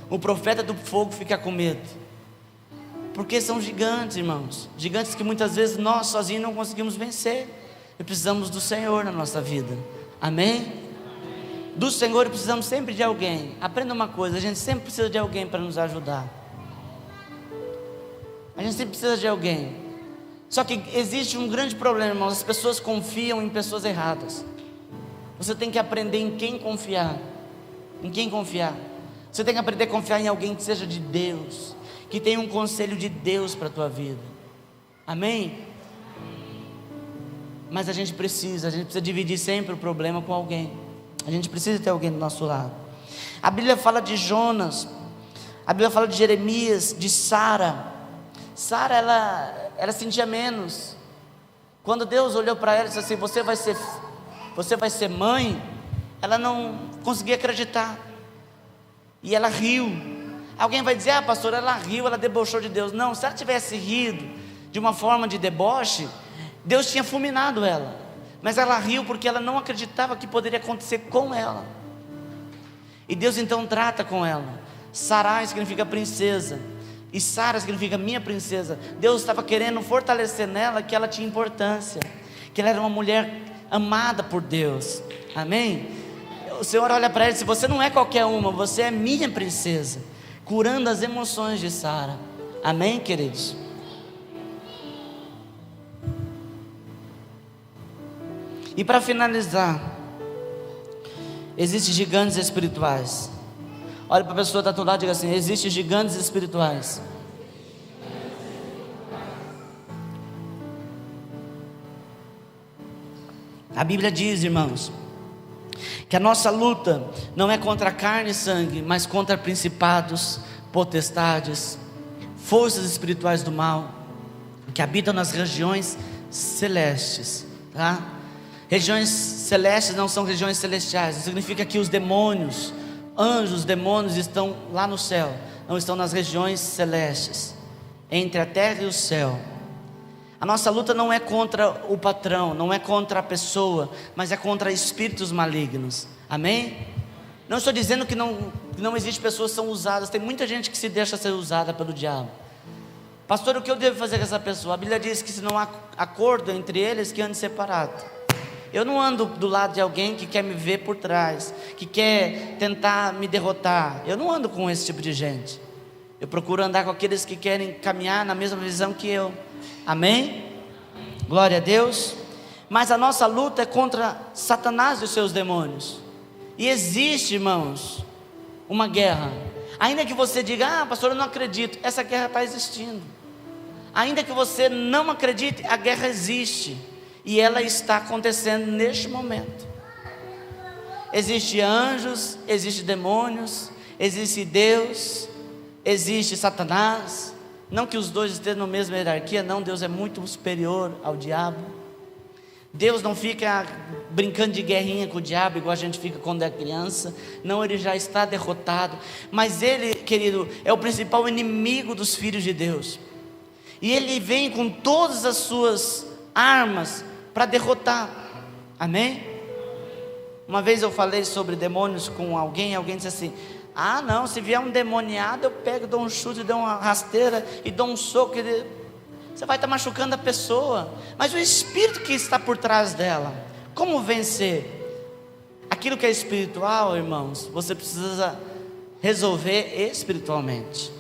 o profeta do fogo, ficar com medo? Porque são gigantes, irmãos, gigantes que muitas vezes nós sozinhos não conseguimos vencer, e precisamos do Senhor na nossa vida, amém? Do Senhor, e precisamos sempre de alguém. Aprenda uma coisa: a gente sempre precisa de alguém para nos ajudar, a gente sempre precisa de alguém. Só que existe um grande problema, irmãos: as pessoas confiam em pessoas erradas. Você tem que aprender em quem confiar, em quem confiar. Você tem que aprender a confiar em alguém que seja de Deus, que tenha um conselho de Deus para a tua vida, amém? Mas a gente precisa dividir sempre o problema com alguém. A gente precisa ter alguém do nosso lado. A Bíblia fala de Jonas, a Bíblia fala de Jeremias, de Sara. Sara, ela sentia menos. Quando Deus olhou para ela e disse assim: você vai ser mãe, ela não conseguia acreditar, e ela riu. Alguém vai dizer: pastor, ela riu, ela debochou de Deus. Não, se ela tivesse rido de uma forma de deboche, Deus tinha fulminado ela. Mas ela riu porque ela não acreditava que poderia acontecer com ela. E Deus então trata com ela. Sarai significa princesa, e Sara significa minha princesa. Deus estava querendo fortalecer nela que ela tinha importância, que ela era uma mulher amada por Deus, amém? o Senhor olha para ele e diz: você não é qualquer uma, você é minha princesa, curando as emoções de Sara. Amém, queridos? E para finalizar, existem gigantes espirituais. Olha para a pessoa que está do lado e diga assim: existem gigantes espirituais. A Bíblia diz, irmãos, que a nossa luta não é contra carne e sangue, mas contra principados, potestades, forças espirituais do mal, que habitam nas regiões celestes, tá? Regiões celestes não são regiões celestiais. Isso significa que os demônios, anjos, demônios estão lá no céu, não estão nas regiões celestes, entre a terra e o céu. A nossa luta não é contra o patrão, não é contra a pessoa, mas é contra espíritos malignos. Amém? Não estou dizendo que não existe pessoas que são usadas. Tem muita gente que se deixa ser usada pelo diabo. Pastor, o que eu devo fazer com essa pessoa? A Bíblia diz que se não há acordo entre eles, que ande separado. Eu não ando do lado de alguém que quer me ver por trás, que quer tentar me derrotar. Eu não ando com esse tipo de gente. Eu procuro andar com aqueles que querem caminhar na mesma visão que eu. Amém? Glória a Deus. Mas a nossa luta é contra Satanás e os seus demônios. E existe, irmãos, uma guerra. Ainda que você diga: pastor, eu não acredito. Essa guerra está existindo. Ainda que você não acredite, a guerra existe. E ela está acontecendo neste momento. Existem anjos, existem demônios, existe Deus, existe Satanás. Não que os dois estejam na mesma hierarquia, não. Deus é muito superior ao diabo. Deus não fica brincando de guerrinha com o diabo igual a gente fica quando é criança. Não, ele já está derrotado. Mas ele, querido, é o principal inimigo dos filhos de Deus. E ele vem com todas as suas armas para derrotar. Amém? Uma vez eu falei sobre demônios com alguém disse assim: não, se vier um demoniado, eu pego, dou um chute, dou uma rasteira e dou um soco. Você vai estar machucando a pessoa. Mas o espírito que está por trás dela, como vencer? Aquilo que é espiritual, irmãos, você precisa resolver espiritualmente.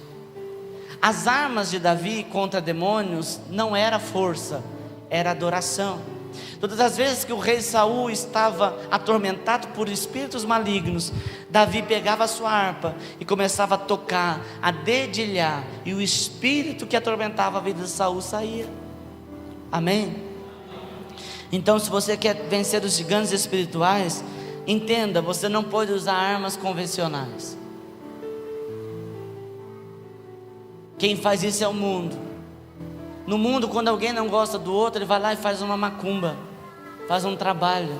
As armas de Davi contra demônios não era força, era adoração. Todas as vezes que o rei Saul estava atormentado por espíritos malignos, Davi pegava a sua harpa e começava a tocar, a dedilhar, e o espírito que atormentava a vida de Saul saía. Amém? Então, se você quer vencer os gigantes espirituais, entenda, você não pode usar armas convencionais. Quem faz isso é o mundo. No mundo, quando alguém não gosta do outro, ele vai lá e faz uma macumba, faz um trabalho.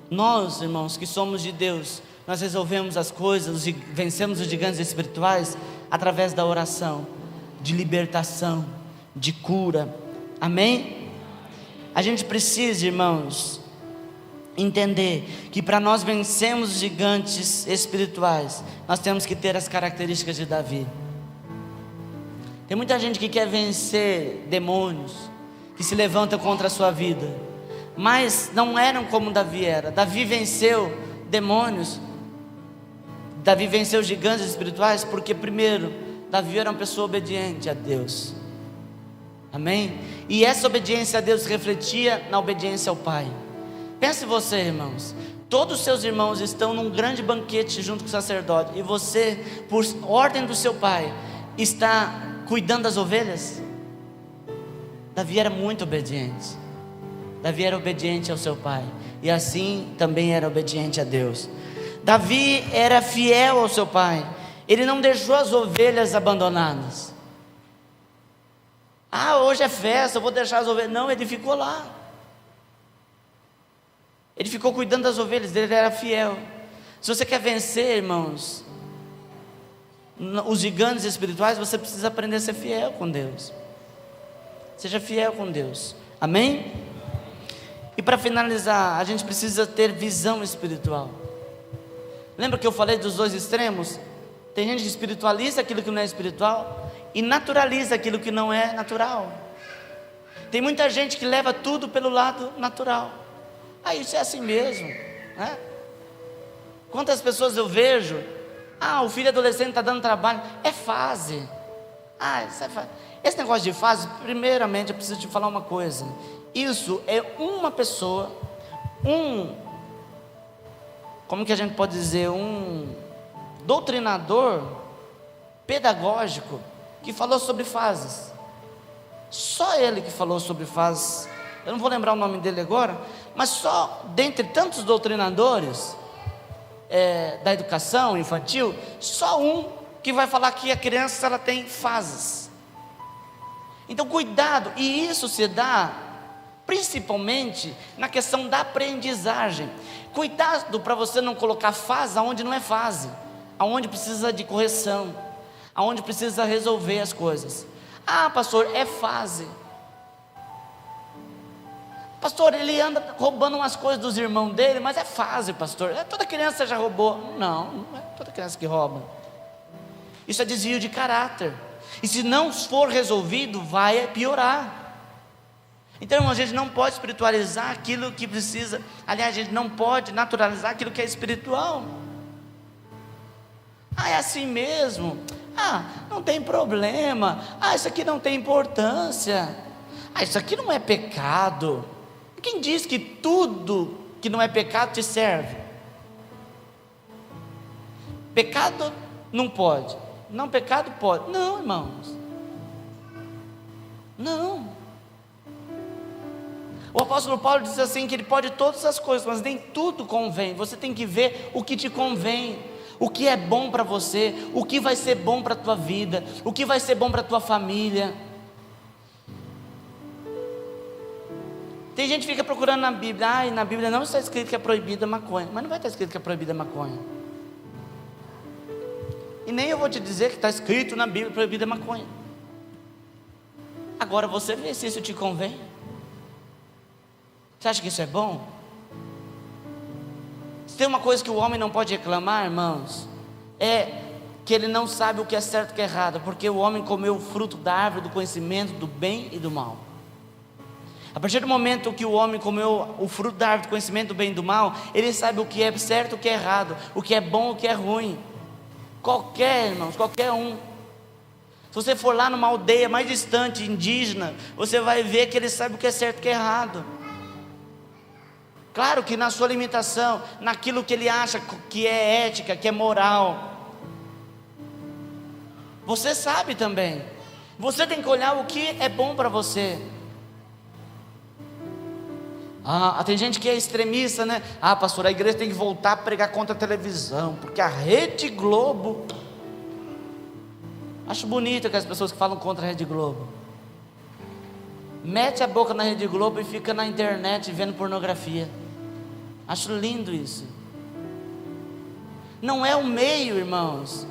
Nós, irmãos, que somos de Deus, nós resolvemos as coisas, vencemos os gigantes espirituais através da oração, de libertação, de cura. Amém? A gente precisa, irmãos, entender que para nós vencermos os gigantes espirituais, nós temos que ter as características de Davi. Tem muita gente que quer vencer demônios, que se levantam contra a sua vida, mas não eram como Davi era. Davi venceu demônios, Davi venceu gigantes espirituais, porque primeiro, Davi era uma pessoa obediente a Deus. Amém? E essa obediência a Deus refletia na obediência ao Pai. Pense você, irmãos, todos os seus irmãos estão num grande banquete junto com o sacerdote, e você, por ordem do seu pai, está cuidando das ovelhas. Davi era muito obediente. Davi era obediente ao seu pai, e assim também era obediente a Deus. Davi era fiel ao seu pai. Ele não deixou as ovelhas abandonadas. Hoje é festa, eu vou deixar as ovelhas. Não, ele ficou lá. Ele ficou cuidando das ovelhas, ele era fiel. Se você quer vencer, irmãos, os gigantes espirituais, você precisa aprender a ser fiel com Deus. Seja fiel com Deus. Amém? E para finalizar, a gente precisa ter visão espiritual. Lembra que eu falei dos dois extremos? Tem gente que espiritualiza aquilo que não é espiritual e naturaliza aquilo que não é natural. Tem muita gente que leva tudo pelo lado natural. Isso é assim mesmo. né? Quantas pessoas eu vejo, o filho adolescente está dando trabalho, é fase. Isso é fase. Esse negócio de fase, primeiramente eu preciso te falar uma coisa, isso é uma pessoa, como que a gente pode dizer, um doutrinador pedagógico que falou sobre fases. Só ele que falou sobre fases. Eu não vou lembrar o nome dele agora, mas só dentre tantos doutrinadores da educação infantil, só um que vai falar que a criança ela tem fases. Então cuidado, e isso se dá principalmente na questão da aprendizagem. Cuidado para você não colocar fase aonde não é fase, aonde precisa de correção, aonde precisa resolver as coisas. Pastor, é fase. Pastor, ele anda roubando umas coisas dos irmãos dele, mas é fase, pastor. Toda criança já roubou. Não é toda criança que rouba. Isso é desvio de caráter. E se não for resolvido, vai piorar. Então, a gente não pode espiritualizar aquilo que precisa. Aliás, a gente não pode naturalizar aquilo que é espiritual. É assim mesmo. Não tem problema. Isso aqui não tem importância. Isso aqui não é pecado. Quem diz que tudo que não é pecado te serve? Pecado não pode. Não, pecado pode. Não, irmãos. Não. O apóstolo Paulo diz assim, que ele pode todas as coisas, mas nem tudo convém. Você tem que ver o que te convém, o que é bom para você, o que vai ser bom para a tua vida, o que vai ser bom para a tua família. Tem gente que fica procurando na Bíblia, na Bíblia não está escrito que é proibida maconha, mas não vai estar escrito que é proibida maconha. E nem eu vou te dizer que está escrito na Bíblia proibida maconha. Agora você vê se isso te convém. Você acha que isso é bom? Se tem uma coisa que o homem não pode reclamar, irmãos, é que ele não sabe o que é certo e o que é errado, porque o homem comeu o fruto da árvore do conhecimento do bem e do mal. A partir do momento que o homem comeu o fruto da árvore do conhecimento do bem e do mal, ele sabe o que é certo e o que é errado, o que é bom e o que é ruim. Irmãos, qualquer um. Se você for lá numa aldeia mais distante, indígena, você vai ver que ele sabe o que é certo e o que é errado. Claro que na sua limitação, naquilo que ele acha que é ética, que é moral. Você sabe também. Você tem que olhar o que é bom para você. Tem gente que é extremista, né? Pastor, a igreja tem que voltar a pregar contra a televisão, porque a Rede Globo. Acho bonito que as pessoas que falam contra a Rede Globo mete a boca na Rede Globo e fica na internet vendo pornografia. Acho lindo isso. Não é o meio, irmãos,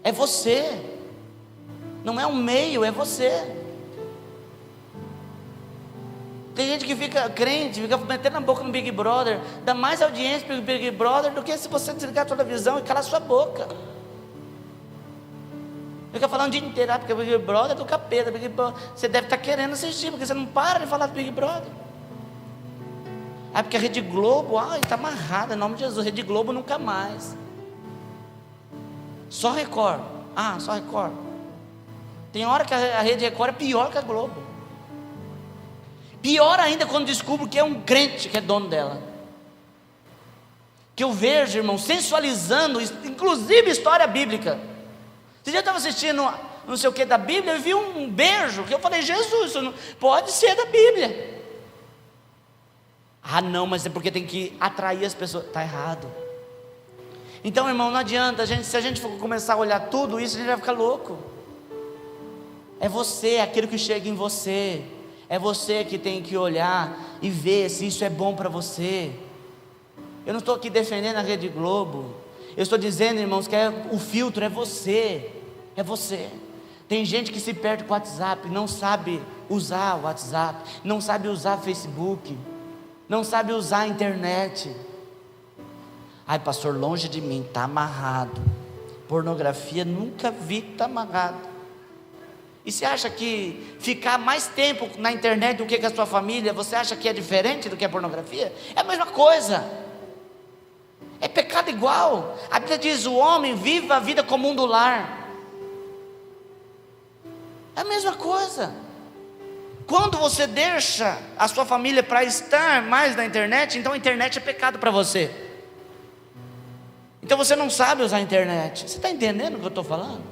é você. Não é o meio, é você. Tem gente que fica crente, fica metendo a boca no Big Brother, dá mais audiência para o Big Brother do que se você desligar a televisão e calar sua boca. Fica falando o dia inteiro, porque o Big Brother é do capeta, Big Brother. Você deve estar querendo assistir, porque você não para de falar do Big Brother. Porque a Rede Globo, está amarrada, em nome de Jesus, Rede Globo nunca mais. Só Record, só Record. Tem hora que a Rede Record é pior que a Globo. Pior ainda quando descubro que é um crente que é dono dela. Que eu vejo, irmão, sensualizando, inclusive história bíblica. Esse dia eu estava assistindo não sei o que da Bíblia, eu vi um beijo, que eu falei, Jesus, isso não pode ser da Bíblia. Não, mas é porque tem que atrair as pessoas. Está errado. Então, irmão, não adianta, se a gente for começar a olhar tudo isso, a gente vai ficar louco. É você, é aquilo que chega em você. É você que tem que olhar e ver se isso é bom para você. Eu não estou aqui defendendo a Rede Globo. Eu estou dizendo, irmãos, que o filtro é você. É você. Tem gente que se perde com o WhatsApp, não sabe usar o WhatsApp, não sabe usar o Facebook, não sabe usar a internet. Pastor, longe de mim, está amarrado. Pornografia, nunca vi, está amarrado. E você acha que ficar mais tempo na internet do que com a sua família, você acha que é diferente do que a pornografia? É a mesma coisa. É pecado igual. A Bíblia diz: o homem viva a vida comum do lar. É a mesma coisa. Quando você deixa a sua família para estar mais na internet, então a internet é pecado para você. Então você não sabe usar a internet. Você está entendendo o que eu estou falando?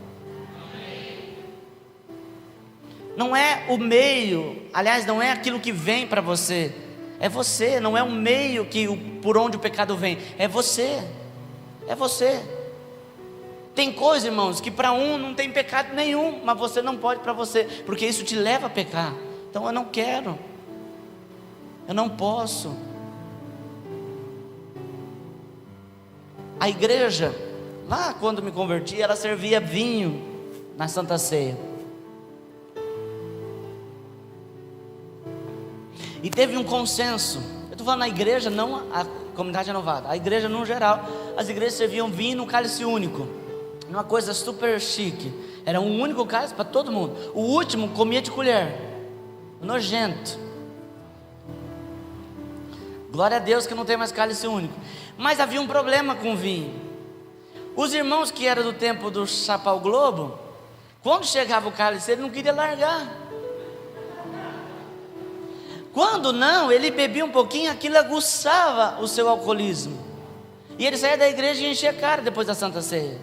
Não é o meio, aliás, não é aquilo que vem para você. É você, não é o meio por onde o pecado vem. É você. É você. Tem coisa, irmãos, que para um não tem pecado nenhum, mas você não pode para você, porque isso te leva a pecar. Então eu não quero, eu não posso. A igreja, lá quando me converti, ela servia vinho na Santa Ceia. E teve um consenso. Eu estou falando na igreja, não a comunidade renovada. A igreja no geral, as igrejas serviam vinho num cálice único, uma coisa super chique. Era um único cálice para todo mundo. O último comia de colher. Nojento. Glória a Deus que não tem mais cálice único. Mas havia um problema com o vinho. Os irmãos que eram do tempo do Chapéu Globo, quando chegava o cálice, ele não queria largar. Quando não, ele bebia um pouquinho, aquilo aguçava o seu alcoolismo. E ele saía da igreja e enchia a cara depois da Santa Ceia.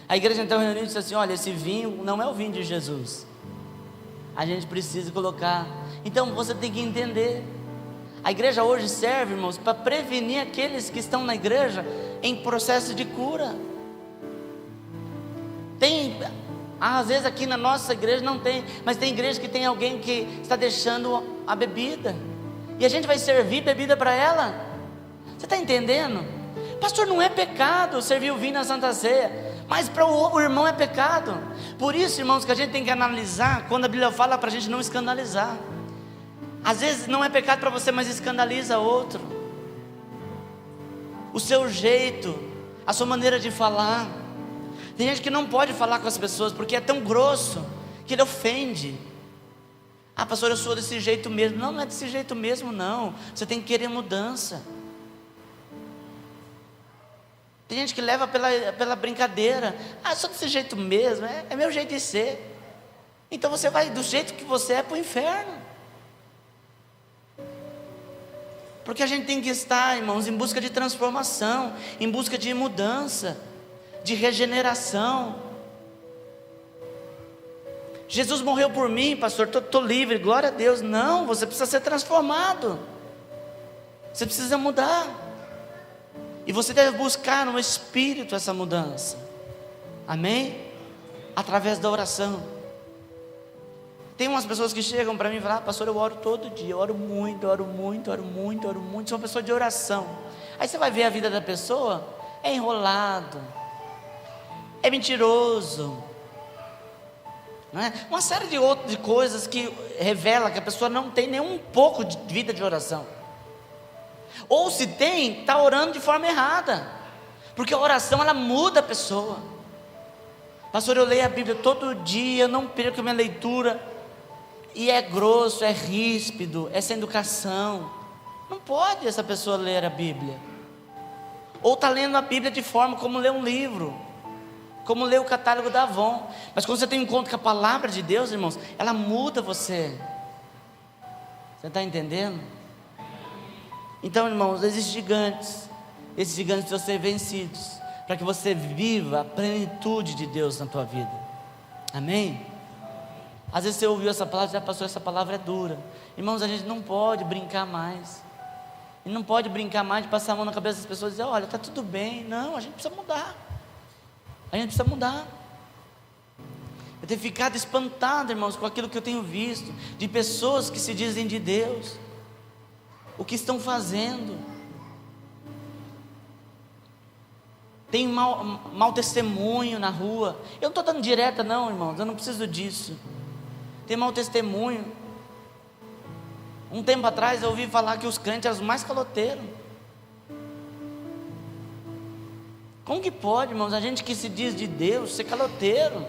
A igreja então reuniu e disse assim: olha, esse vinho não é o vinho de Jesus. A gente precisa colocar. Então você tem que entender. A igreja hoje serve, irmãos, para prevenir aqueles que estão na igreja em processo de cura. Tem, às vezes aqui na nossa igreja não tem, mas tem igreja que tem alguém que está deixando a bebida, e a gente vai servir bebida para ela. Você está entendendo? Pastor, não é pecado servir o vinho na Santa Ceia, mas para o irmão é pecado. Por isso, irmãos, que a gente tem que analisar, quando a Bíblia fala para a gente não escandalizar. Às vezes não é pecado para você, mas escandaliza outro. O seu jeito, a sua maneira de falar. Tem gente que não pode falar com as pessoas, porque é tão grosso, que ele ofende. Ah, pastor, eu sou desse jeito mesmo. Não, não é desse jeito mesmo não. Você tem que querer mudança. Tem gente que leva pela brincadeira. Ah, sou desse jeito mesmo, é meu jeito de ser. Então você vai do jeito que você é para o inferno. Porque a gente tem que estar, irmãos, em busca de transformação, em busca de mudança, de regeneração. Jesus morreu por mim, pastor, estou livre, glória a Deus. Não, você precisa ser transformado. Você precisa mudar. E você deve buscar no Espírito essa mudança. Amém? Através da oração. Tem umas pessoas que chegam para mim e falam: ah, pastor, eu oro todo dia, eu oro muito, oro muito, oro muito, oro muito. Sou uma pessoa de oração. Aí você vai ver a vida da pessoa, é enrolado, é mentiroso, não é? Uma série de coisas que revela que a pessoa não tem nem um pouco de vida de oração. Ou se tem, está orando de forma errada, porque a oração ela muda a pessoa. Pastor, eu leio a Bíblia todo dia, não perco a minha leitura, e é grosso, é ríspido, é sem educação. Não pode essa pessoa ler a Bíblia. Ou está lendo a Bíblia de forma como lê um livro, como lê o catálogo da Avon. Mas quando você tem um encontro com a palavra de Deus, irmãos, ela muda você. Você está entendendo? Então, irmãos, existem gigantes. Esses gigantes precisam ser vencidos, para que você viva a plenitude de Deus na tua vida. Amém? Às vezes você ouviu essa palavra e já passou, essa palavra é dura. Irmãos, a gente não pode brincar mais. E não pode brincar mais de passar a mão na cabeça das pessoas e dizer: olha, está tudo bem. Não, a gente precisa mudar. A gente precisa mudar. Eu tenho ficado espantado, irmãos, com aquilo que eu tenho visto, de pessoas que se dizem de Deus, o que estão fazendo. Tem mau testemunho na rua. Eu não estou dando direta não, irmãos, eu não preciso disso. Tem mau testemunho. Um tempo atrás eu ouvi falar que os crentes eram os mais caloteiros. Como que pode, irmãos, a gente que se diz de Deus ser caloteiro?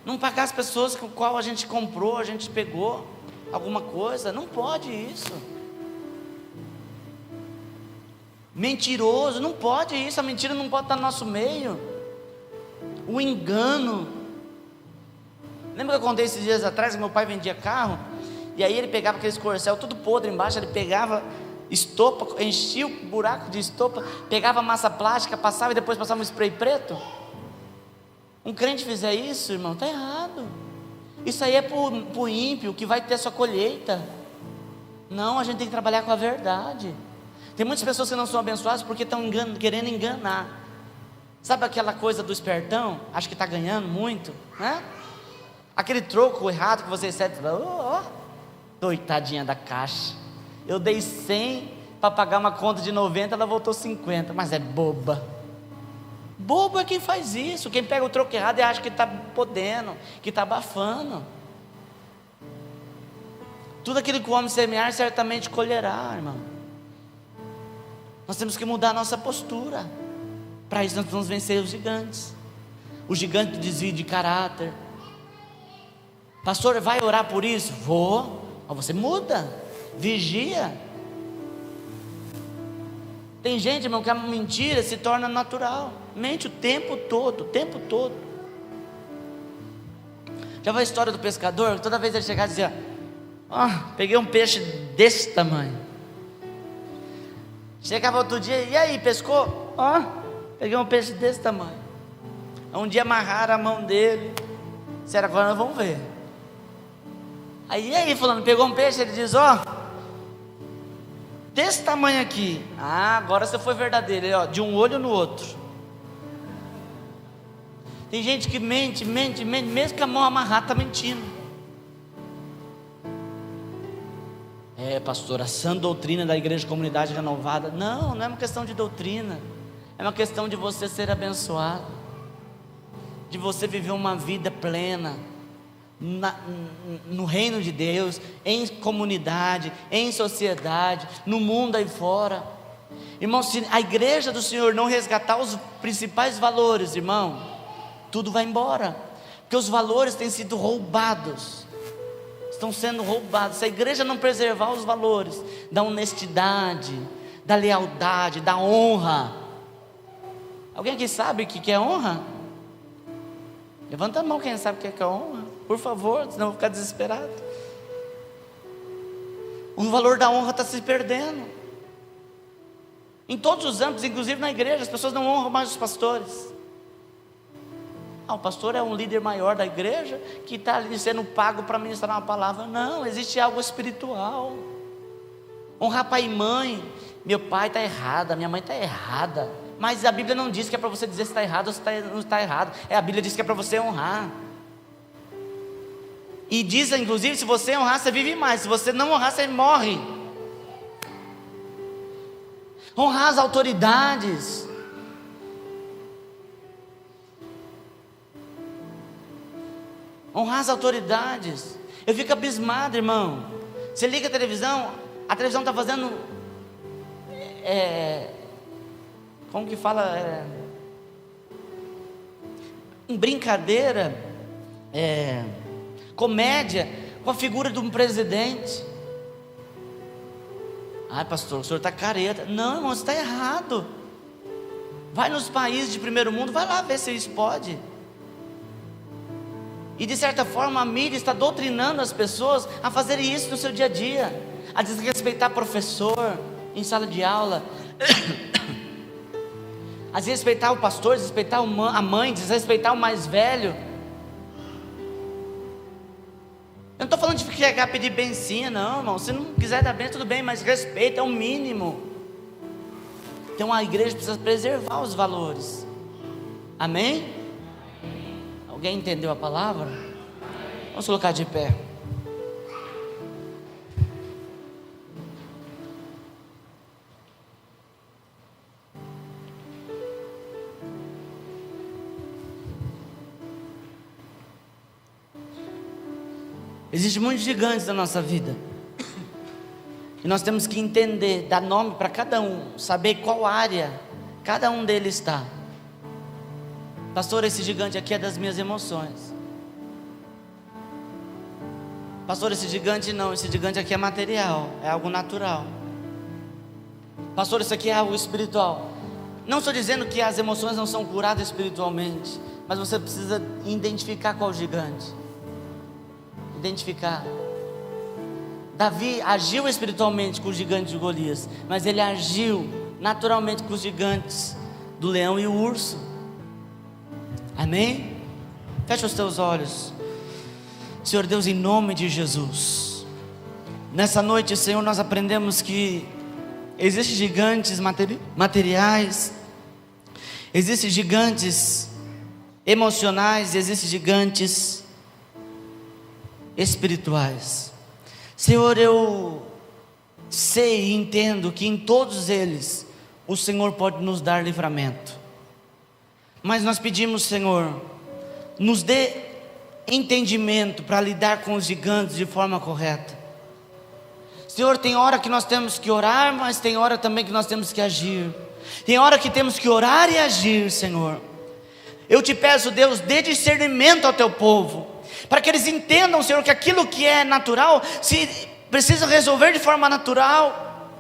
Não pagar as pessoas com qual a gente comprou, a gente pegou alguma coisa? Não pode isso. Mentiroso, não pode isso, a mentira não pode estar no nosso meio. O engano. Lembra que eu contei esses dias atrás que meu pai vendia carro? E aí ele pegava aqueles corcel tudo podre embaixo, ele pegava estopa, enchia o buraco de estopa, pegava massa plástica, passava e depois passava um spray preto. Um crente fizer isso, irmão, está errado. Isso aí é para o ímpio, que vai ter a sua colheita. Não, a gente tem que trabalhar com a verdade. Tem muitas pessoas que não são abençoadas porque estão querendo enganar. Sabe aquela coisa do espertão? Acho que está ganhando muito, né? Aquele troco errado que você recebe, coitadinha da caixa. Eu dei 100 para pagar uma conta de 90, ela voltou 50, mas é boba. Bobo é quem faz isso, quem pega o troco errado e acha que está podendo, que está abafando. Tudo aquilo que o homem semear, certamente colherá, irmão. Nós temos que mudar a nossa postura. Para isso nós vamos vencer os gigantes. O gigante do desvio de caráter. Pastor, vai orar por isso? Vou. Mas você muda, vigia. Tem gente, irmão, que a mentira se torna natural. Mente o tempo todo, o tempo todo. Já viu a história do pescador? Toda vez ele chegava e dizia: peguei um peixe desse tamanho. Chegava outro dia, e aí, pescou? Peguei um peixe desse tamanho. Um dia amarraram a mão dele. Disseram: agora nós vamos ver. Aí, e aí, fulano, pegou um peixe? Ele diz: desse tamanho aqui. Agora você foi verdadeiro. Ele, de um olho no outro. Tem gente que mente, mesmo com a mão amarrada, está mentindo. Pastor, a sã doutrina da igreja Comunidade Renovada. Não é uma questão de doutrina. É uma questão de você ser abençoado, de você viver uma vida plena no reino de Deus, em comunidade, em sociedade, no mundo aí fora. Irmão, se a igreja do Senhor não resgatar os principais valores, irmão, tudo vai embora, porque os valores têm sido roubados, estão sendo roubados. Se a igreja não preservar os valores da honestidade, da lealdade, da honra. Alguém aqui sabe o que é honra? Levanta a mão quem sabe o que é honra, por favor, senão eu vou ficar desesperado. O valor da honra está se perdendo em todos os âmbitos, inclusive na igreja. As pessoas não honram mais os pastores. O pastor é um líder maior da igreja, que está ali sendo pago para ministrar uma palavra. Não, existe algo espiritual. Honrar pai e mãe. Meu pai está errado, minha mãe está errada. Mas a Bíblia não diz que é para você dizer se está errado ou se não está errado. A Bíblia diz que é para você honrar. E diz, inclusive, se você honrar, você vive mais. Se você não honrar, você morre. Honrar as autoridades. Honrar as autoridades. Eu fico abismado, irmão. Você liga a televisão está fazendo como que fala? Brincadeira, comédia com a figura de um presidente. Pastor, o senhor está careta. Não, irmão, você está errado. Vai nos países de primeiro mundo, vai lá ver se isso pode. E de certa forma a mídia está doutrinando as pessoas a fazerem isso no seu dia a dia, a desrespeitar professor em sala de aula, a desrespeitar o pastor, desrespeitar a mãe, desrespeitar o mais velho. Eu não estou falando de chegar a pedir bencinha, não, irmão. Se não quiser dar bem, tudo bem, mas respeito é o mínimo. Então a igreja precisa preservar os valores. Amém? Alguém entendeu a palavra? Vamos colocar de pé. Existem muitos gigantes na nossa vida. E nós temos que entender, dar nome para cada um, saber qual área cada um deles está. Pastor, esse gigante aqui é das minhas emoções. Pastor, esse gigante não, esse gigante aqui é material, é algo natural. Pastor, isso aqui é algo espiritual. Não estou dizendo que as emoções não são curadas espiritualmente, mas você precisa identificar qual gigante. Identificar. Davi agiu espiritualmente com o gigante de Golias, mas ele agiu naturalmente com os gigantes do leão e o urso. Amém? Fecha os teus olhos. Senhor Deus, em nome de Jesus, nessa noite, Senhor, nós aprendemos que existem gigantes materiais, existem gigantes emocionais, existem gigantes espirituais. Senhor, eu sei e entendo que em todos eles o Senhor pode nos dar livramento, mas nós pedimos, Senhor, nos dê entendimento para lidar com os gigantes de forma correta. Senhor, tem hora que nós temos que orar, mas tem hora também que nós temos que agir. Tem hora que temos que orar e agir, Senhor. Eu te peço, Deus, dê discernimento ao teu povo, para que eles entendam, Senhor, que aquilo que é natural se precisa resolver de forma natural.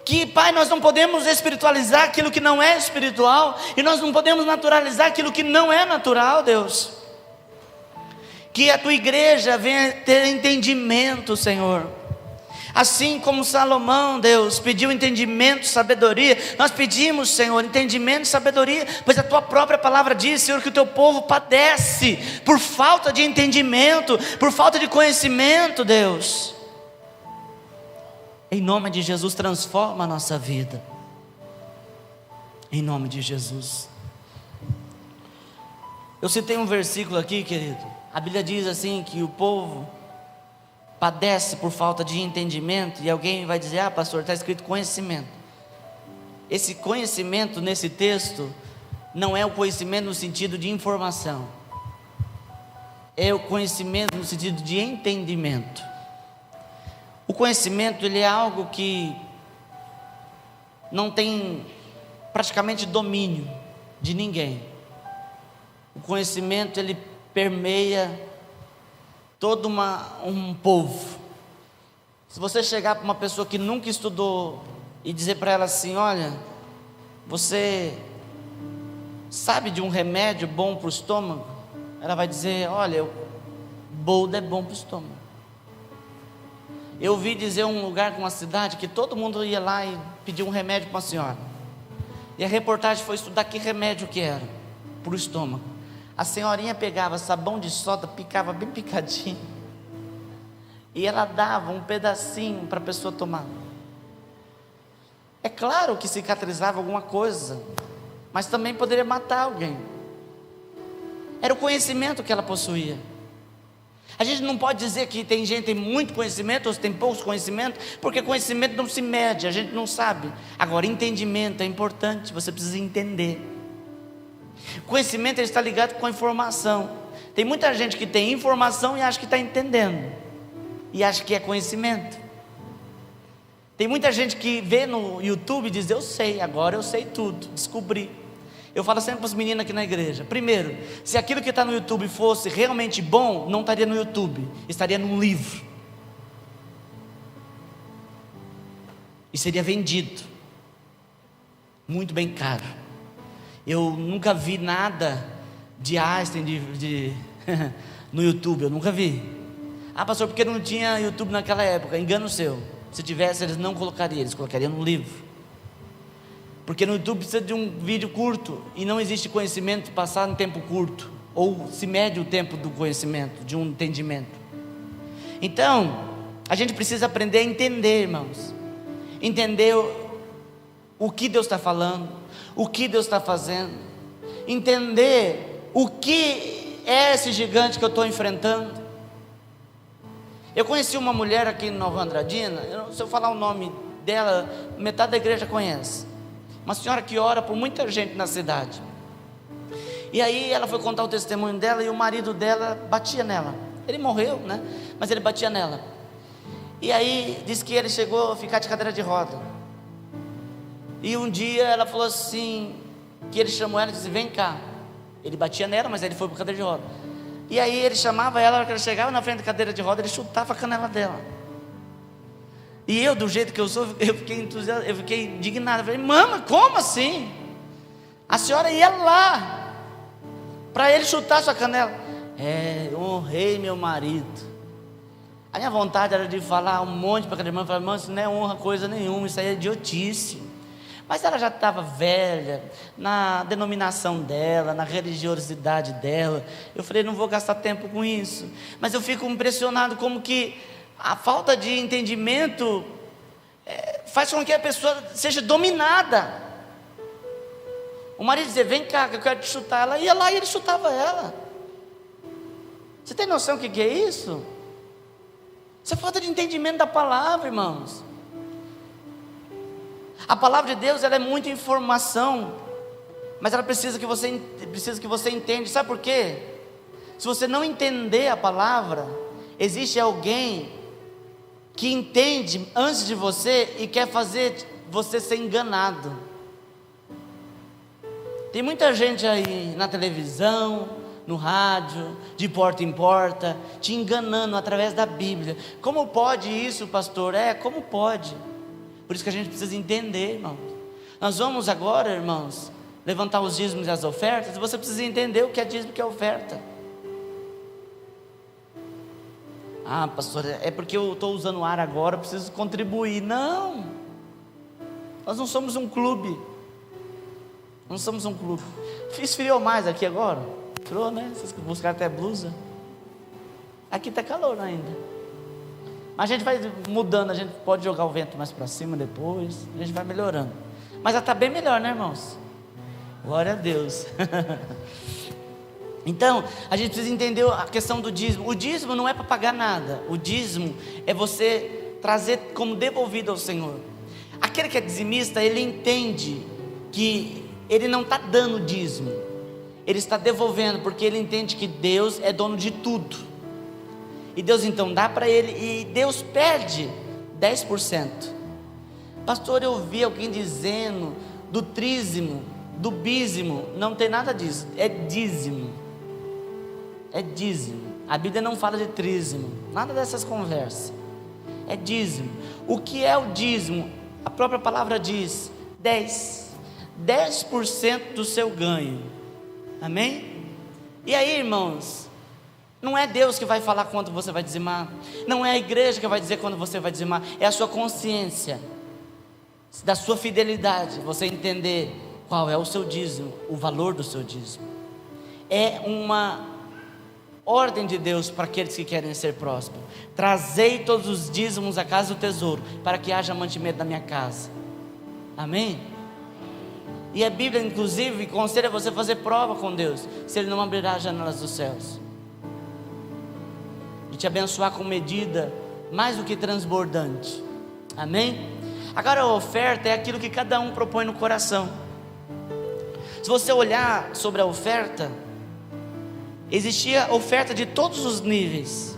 Que, Pai, nós não podemos espiritualizar aquilo que não é espiritual, e nós não podemos naturalizar aquilo que não é natural, Deus. Que a tua igreja venha ter entendimento, Senhor. Assim como Salomão, Deus, pediu entendimento, sabedoria, nós pedimos, Senhor, entendimento e sabedoria, pois a tua própria palavra diz, Senhor, que o teu povo padece por falta de entendimento, por falta de conhecimento, Deus. Em nome de Jesus, transforma a nossa vida. Em nome de Jesus. Eu citei um versículo aqui, querido. A Bíblia diz assim, que o povo padece por falta de entendimento. E alguém vai dizer, pastor, está escrito conhecimento. Esse conhecimento nesse texto não é o conhecimento no sentido de informação, é o conhecimento no sentido de entendimento. O conhecimento, ele é algo que não tem praticamente domínio de ninguém. O conhecimento, ele permeia todo um povo. Se você chegar para uma pessoa que nunca estudou e dizer para ela assim, olha, você sabe de um remédio bom para o estômago? Ela vai dizer, olha, o boldo é bom para o estômago. Eu ouvi dizer um lugar com uma cidade que todo mundo ia lá e pedia um remédio para uma senhora. E a reportagem foi estudar que remédio que era para o estômago. A senhorinha pegava sabão de soda, picava bem picadinho, e ela dava um pedacinho para a pessoa tomar. É claro que cicatrizava alguma coisa, mas também poderia matar alguém. Era o conhecimento que ela possuía. A gente não pode dizer que tem gente que tem muito conhecimento ou tem poucos conhecimentos, porque conhecimento não se mede, a gente não sabe. Agora, entendimento é importante, você precisa entender. Conhecimento, ele está ligado com a informação. Tem muita gente que tem informação e acha que está entendendo, e acha que é conhecimento. Tem muita gente que vê no YouTube e diz, eu sei, agora eu sei tudo, descobri. Eu falo sempre para os meninos aqui na igreja, primeiro, se aquilo que está no YouTube fosse realmente bom, não estaria no YouTube, estaria num livro, e seria vendido muito bem caro. Eu nunca vi nada de Einstein no YouTube, eu nunca vi. Pastor, porque não tinha YouTube naquela época? Engano seu. Se tivesse, eles não colocariam, eles colocariam no livro. Porque no YouTube precisa de um vídeo curto, e não existe conhecimento passado em tempo curto, ou se mede o tempo do conhecimento, de um entendimento. Então, a gente precisa aprender a entender, irmãos. Entender o que Deus está falando, o que Deus está fazendo. Entender o que é esse gigante que eu estou enfrentando. Eu conheci uma mulher aqui em Nova Andradina, se eu falar o nome dela, metade da igreja conhece. Uma senhora que ora por muita gente na cidade. E aí ela foi contar o testemunho dela, e o marido dela batia nela. Ele morreu, né? Mas ele batia nela. E aí disse que ele chegou a ficar de cadeira de roda. E um dia ela falou assim, que ele chamou ela e disse, vem cá. Ele batia nela, mas ele foi para cadeira de roda. E aí ele chamava ela, que ela chegava na frente da cadeira de roda, ele chutava a canela dela. E eu, do jeito que eu sou, eu fiquei entusiasmado, eu fiquei indignado. Eu falei: mama, como assim? A senhora ia lá para ele chutar sua canela? Eu honrei meu marido. A minha vontade era de falar um monte para aquela irmã. Falar: irmã, isso não é honra coisa nenhuma, isso aí é idiotice. Mas ela já estava velha, na denominação dela, na religiosidade dela. Eu falei: não vou gastar tempo com isso. Mas eu fico impressionado como que a falta de entendimento faz com que a pessoa seja dominada. O marido dizia: vem cá que eu quero te chutar. Ela ia lá e ele chutava ela. Você tem noção do que é isso? Isso é falta de entendimento da palavra, irmãos. A palavra de Deus, ela é muita informação, mas ela precisa que você entenda. Sabe por quê? Se você não entender a palavra, existe alguém que entende antes de você e quer fazer você ser enganado. Tem muita gente aí na televisão, no rádio, de porta em porta, te enganando através da Bíblia. Como pode isso, pastor? Como pode? Por isso que a gente precisa entender, irmãos. Nós vamos agora, irmãos, levantar os dízimos e as ofertas. E você precisa entender o que é dízimo e o que é oferta. Ah, pastor, é porque eu estou usando o ar agora, eu preciso contribuir. Não, nós não somos um clube. Não somos um clube. Esfriou mais aqui agora? Esfriou, né? Vocês buscaram até blusa. Aqui está calor ainda. Mas a gente vai mudando, a gente pode jogar o vento mais para cima depois, a gente vai melhorando. Mas já está bem melhor, né, irmãos? Glória a Deus. Então, a gente precisa entender a questão do dízimo. O dízimo não é para pagar nada. O dízimo é você trazer como devolvido ao Senhor. Aquele que é dizimista, ele entende que ele não está dando dízimo, ele está devolvendo, porque ele entende que Deus é dono de tudo. E Deus então dá para ele, e Deus pede 10%. Pastor, eu vi alguém dizendo do trízimo, do bízimo. Não tem nada disso, é dízimo. É dízimo. A Bíblia não fala de trízimo, nada dessas conversas. É dízimo. O que é o dízimo? A própria palavra diz: 10% do seu ganho. Amém? E aí, irmãos, não é Deus que vai falar quanto você vai dizimar, não é a igreja que vai dizer quando você vai dizimar, é a sua consciência, da sua fidelidade, você entender qual é o seu dízimo, o valor do seu dízimo. É uma ordem de Deus para aqueles que querem ser prósperos: trazei todos os dízimos à casa do tesouro, para que haja mantimento na minha casa. Amém? E a Bíblia inclusive conselha você fazer prova com Deus, se Ele não abrirá as janelas dos céus e te abençoar com medida mais do que transbordante. Amém? Agora, a oferta é aquilo que cada um propõe no coração. Se você olhar sobre a oferta, existia oferta de todos os níveis.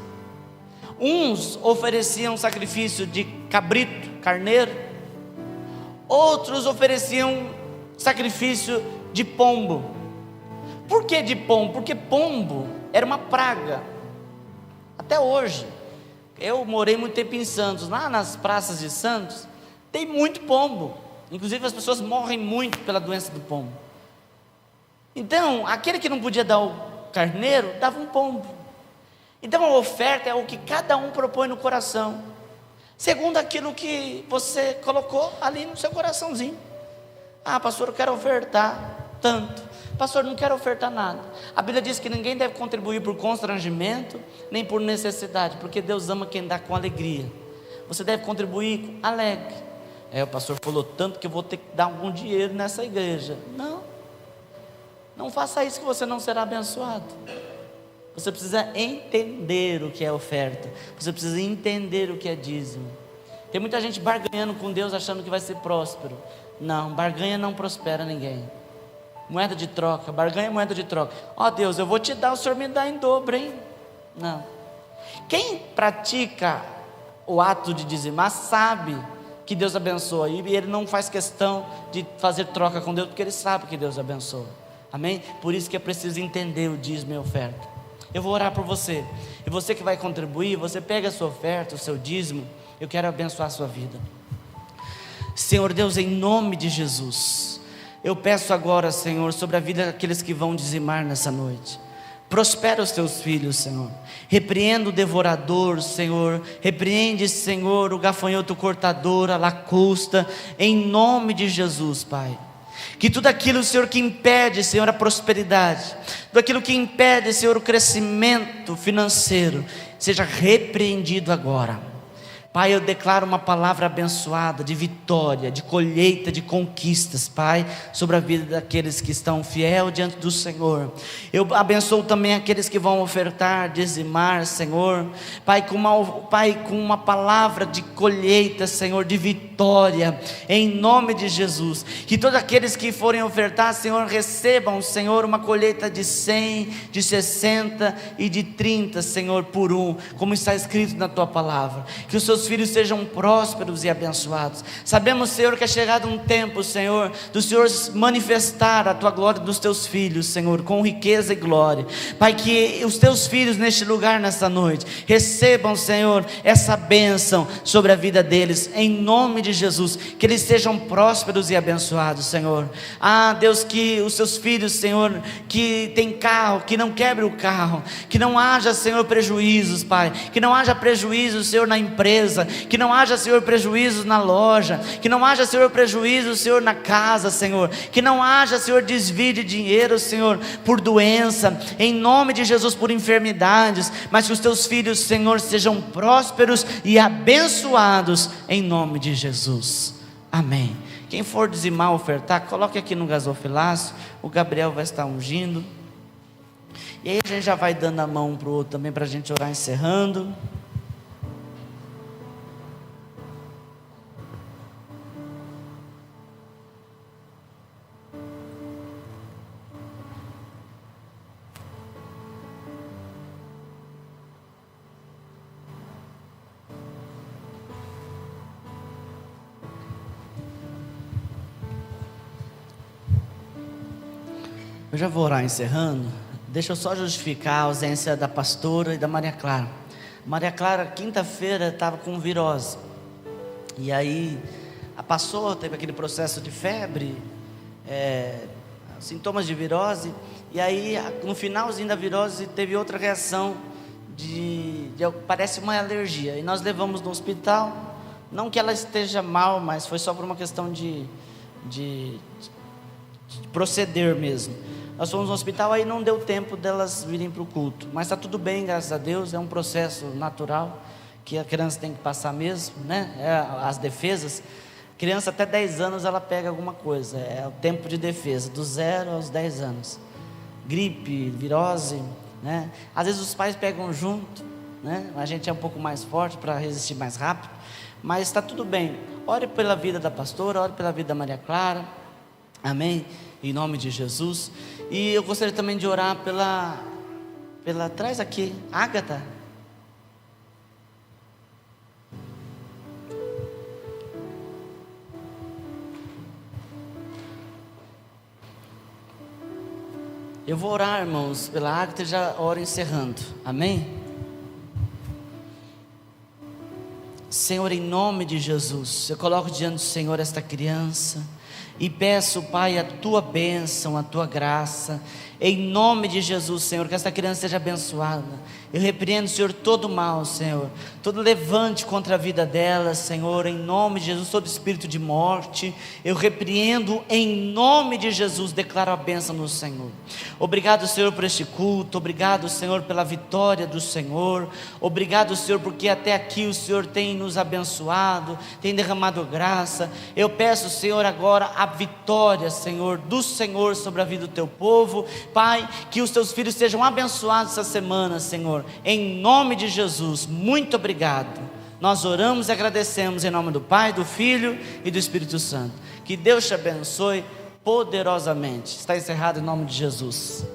Uns ofereciam sacrifício de cabrito, carneiro. Outros ofereciam sacrifício de pombo. Por que de pombo? Porque pombo era uma praga. Até hoje, eu morei muito tempo em Santos. Lá nas praças de Santos tem muito pombo. Inclusive as pessoas morrem muito pela doença do pombo. Então, aquele que não podia dar o carneiro, dava um pombo. Então a oferta é o que cada um propõe no coração, segundo aquilo que você colocou ali no seu coraçãozinho. Ah, pastor, eu quero ofertar tanto. Pastor, não quero ofertar nada. A Bíblia diz que ninguém deve contribuir por constrangimento, nem por necessidade, porque Deus ama quem dá com alegria. Você deve contribuir alegre. O pastor falou tanto que eu vou ter que dar algum dinheiro nessa igreja. Não faça isso, que você não será abençoado. Você precisa entender o que é oferta. Você precisa entender o que é dízimo. Tem muita gente barganhando com Deus, achando que vai ser próspero. Não, barganha não prospera ninguém. Moeda de troca, barganha é moeda de troca. Deus, eu vou te dar, o Senhor me dá em dobro, hein? Não. Quem pratica o ato de dizimar sabe que Deus abençoa, e ele não faz questão de fazer troca com Deus, porque ele sabe que Deus abençoa. Amém? Por isso que é preciso entender o dízimo e a oferta. Eu vou orar por você, e você que vai contribuir, você pega a sua oferta, o seu dízimo, eu quero abençoar a sua vida. Senhor Deus, em nome de Jesus, eu peço agora, Senhor, sobre a vida daqueles que vão dizimar nessa noite. Prospera os teus filhos, Senhor. Repreenda o devorador, Senhor. Repreende, Senhor, o gafanhoto cortador, a lacusta, em nome de Jesus, Pai. Que tudo aquilo, Senhor, que impede, Senhor, a prosperidade, tudo aquilo que impede, Senhor, o crescimento financeiro, seja repreendido agora. Pai, eu declaro uma palavra abençoada, de vitória, de colheita, de conquistas, Pai, sobre a vida daqueles que estão fiel diante do Senhor. Eu abençoo também aqueles que vão ofertar, dizimar, Senhor, Pai, com uma palavra de colheita, Senhor, de vitória, em nome de Jesus. Que todos aqueles que forem ofertar, Senhor, recebam, Senhor, uma colheita de 100, de 60 e de 30, Senhor, por um, como está escrito na Tua palavra. Que os seus filhos sejam prósperos e abençoados. Sabemos, Senhor, que é chegado um tempo, Senhor, do Senhor manifestar a Tua glória dos Teus filhos, Senhor, com riqueza e glória. Pai, que os Teus filhos neste lugar, nessa noite, recebam, Senhor, essa bênção sobre a vida deles, em nome de Jesus. Que eles sejam prósperos e abençoados, Senhor. Deus, que os Teus filhos, Senhor, que tem carro, que não quebre o carro, que não haja, Senhor, prejuízos, Pai, que não haja prejuízos, Senhor, na empresa, que não haja, Senhor, prejuízos na loja, que não haja, Senhor, prejuízo, Senhor, na casa, Senhor, que não haja, Senhor, desvio de dinheiro, Senhor, por doença, em nome de Jesus, por enfermidades, mas que os Teus filhos, Senhor, sejam prósperos e abençoados, em nome de Jesus, amém. Quem for dizimar, ofertar, coloque aqui no gasofilácio, o Gabriel vai estar ungindo, e aí a gente já vai dando a mão um para o outro também, para a gente orar encerrando. Eu já vou orar encerrando. Deixa eu só justificar a ausência da pastora e da Maria Clara. Maria Clara, quinta-feira, estava com virose. E aí, passou, teve aquele processo de febre, sintomas de virose. E aí, no finalzinho da virose, teve outra reação, parece uma alergia. E nós levamos no hospital. Não que ela esteja mal, mas foi só por uma questão de proceder mesmo. Nós fomos no hospital, aí não deu tempo delas virem para o culto, mas está tudo bem, graças a Deus. É um processo natural que a criança tem que passar mesmo, né? As defesas, criança até 10 anos ela pega alguma coisa, é o tempo de defesa, do 0 aos 10 anos, gripe, virose, né? Às vezes os pais pegam junto, né? A gente é um pouco mais forte para resistir mais rápido, mas está tudo bem. Ore pela vida da pastora, ore pela vida da Maria Clara, amém? Em nome de Jesus. E eu gostaria também de orar pela traz aqui, Ágata. Eu vou orar, irmãos, pela Ágata e já oro encerrando, amém? Senhor, em nome de Jesus, eu coloco diante do Senhor esta criança e peço, Pai, a Tua bênção, a Tua graça, em nome de Jesus, Senhor, que esta criança seja abençoada. Eu repreendo, Senhor, todo mal, Senhor, todo levante contra a vida dela, Senhor, em nome de Jesus, todo espírito de morte, eu repreendo em nome de Jesus, declaro a bênção do Senhor. Obrigado, Senhor, por este culto, obrigado, Senhor, pela vitória do Senhor, obrigado, Senhor, porque até aqui o Senhor tem nos abençoado, tem derramado graça. Eu peço, Senhor, agora a vitória, Senhor, do Senhor sobre a vida do Teu povo. Pai, que os Teus filhos sejam abençoados essa semana, Senhor, em nome de Jesus. Muito obrigado. Nós oramos e agradecemos em nome do Pai, do Filho e do Espírito Santo. Que Deus te abençoe poderosamente. Está encerrado em nome de Jesus.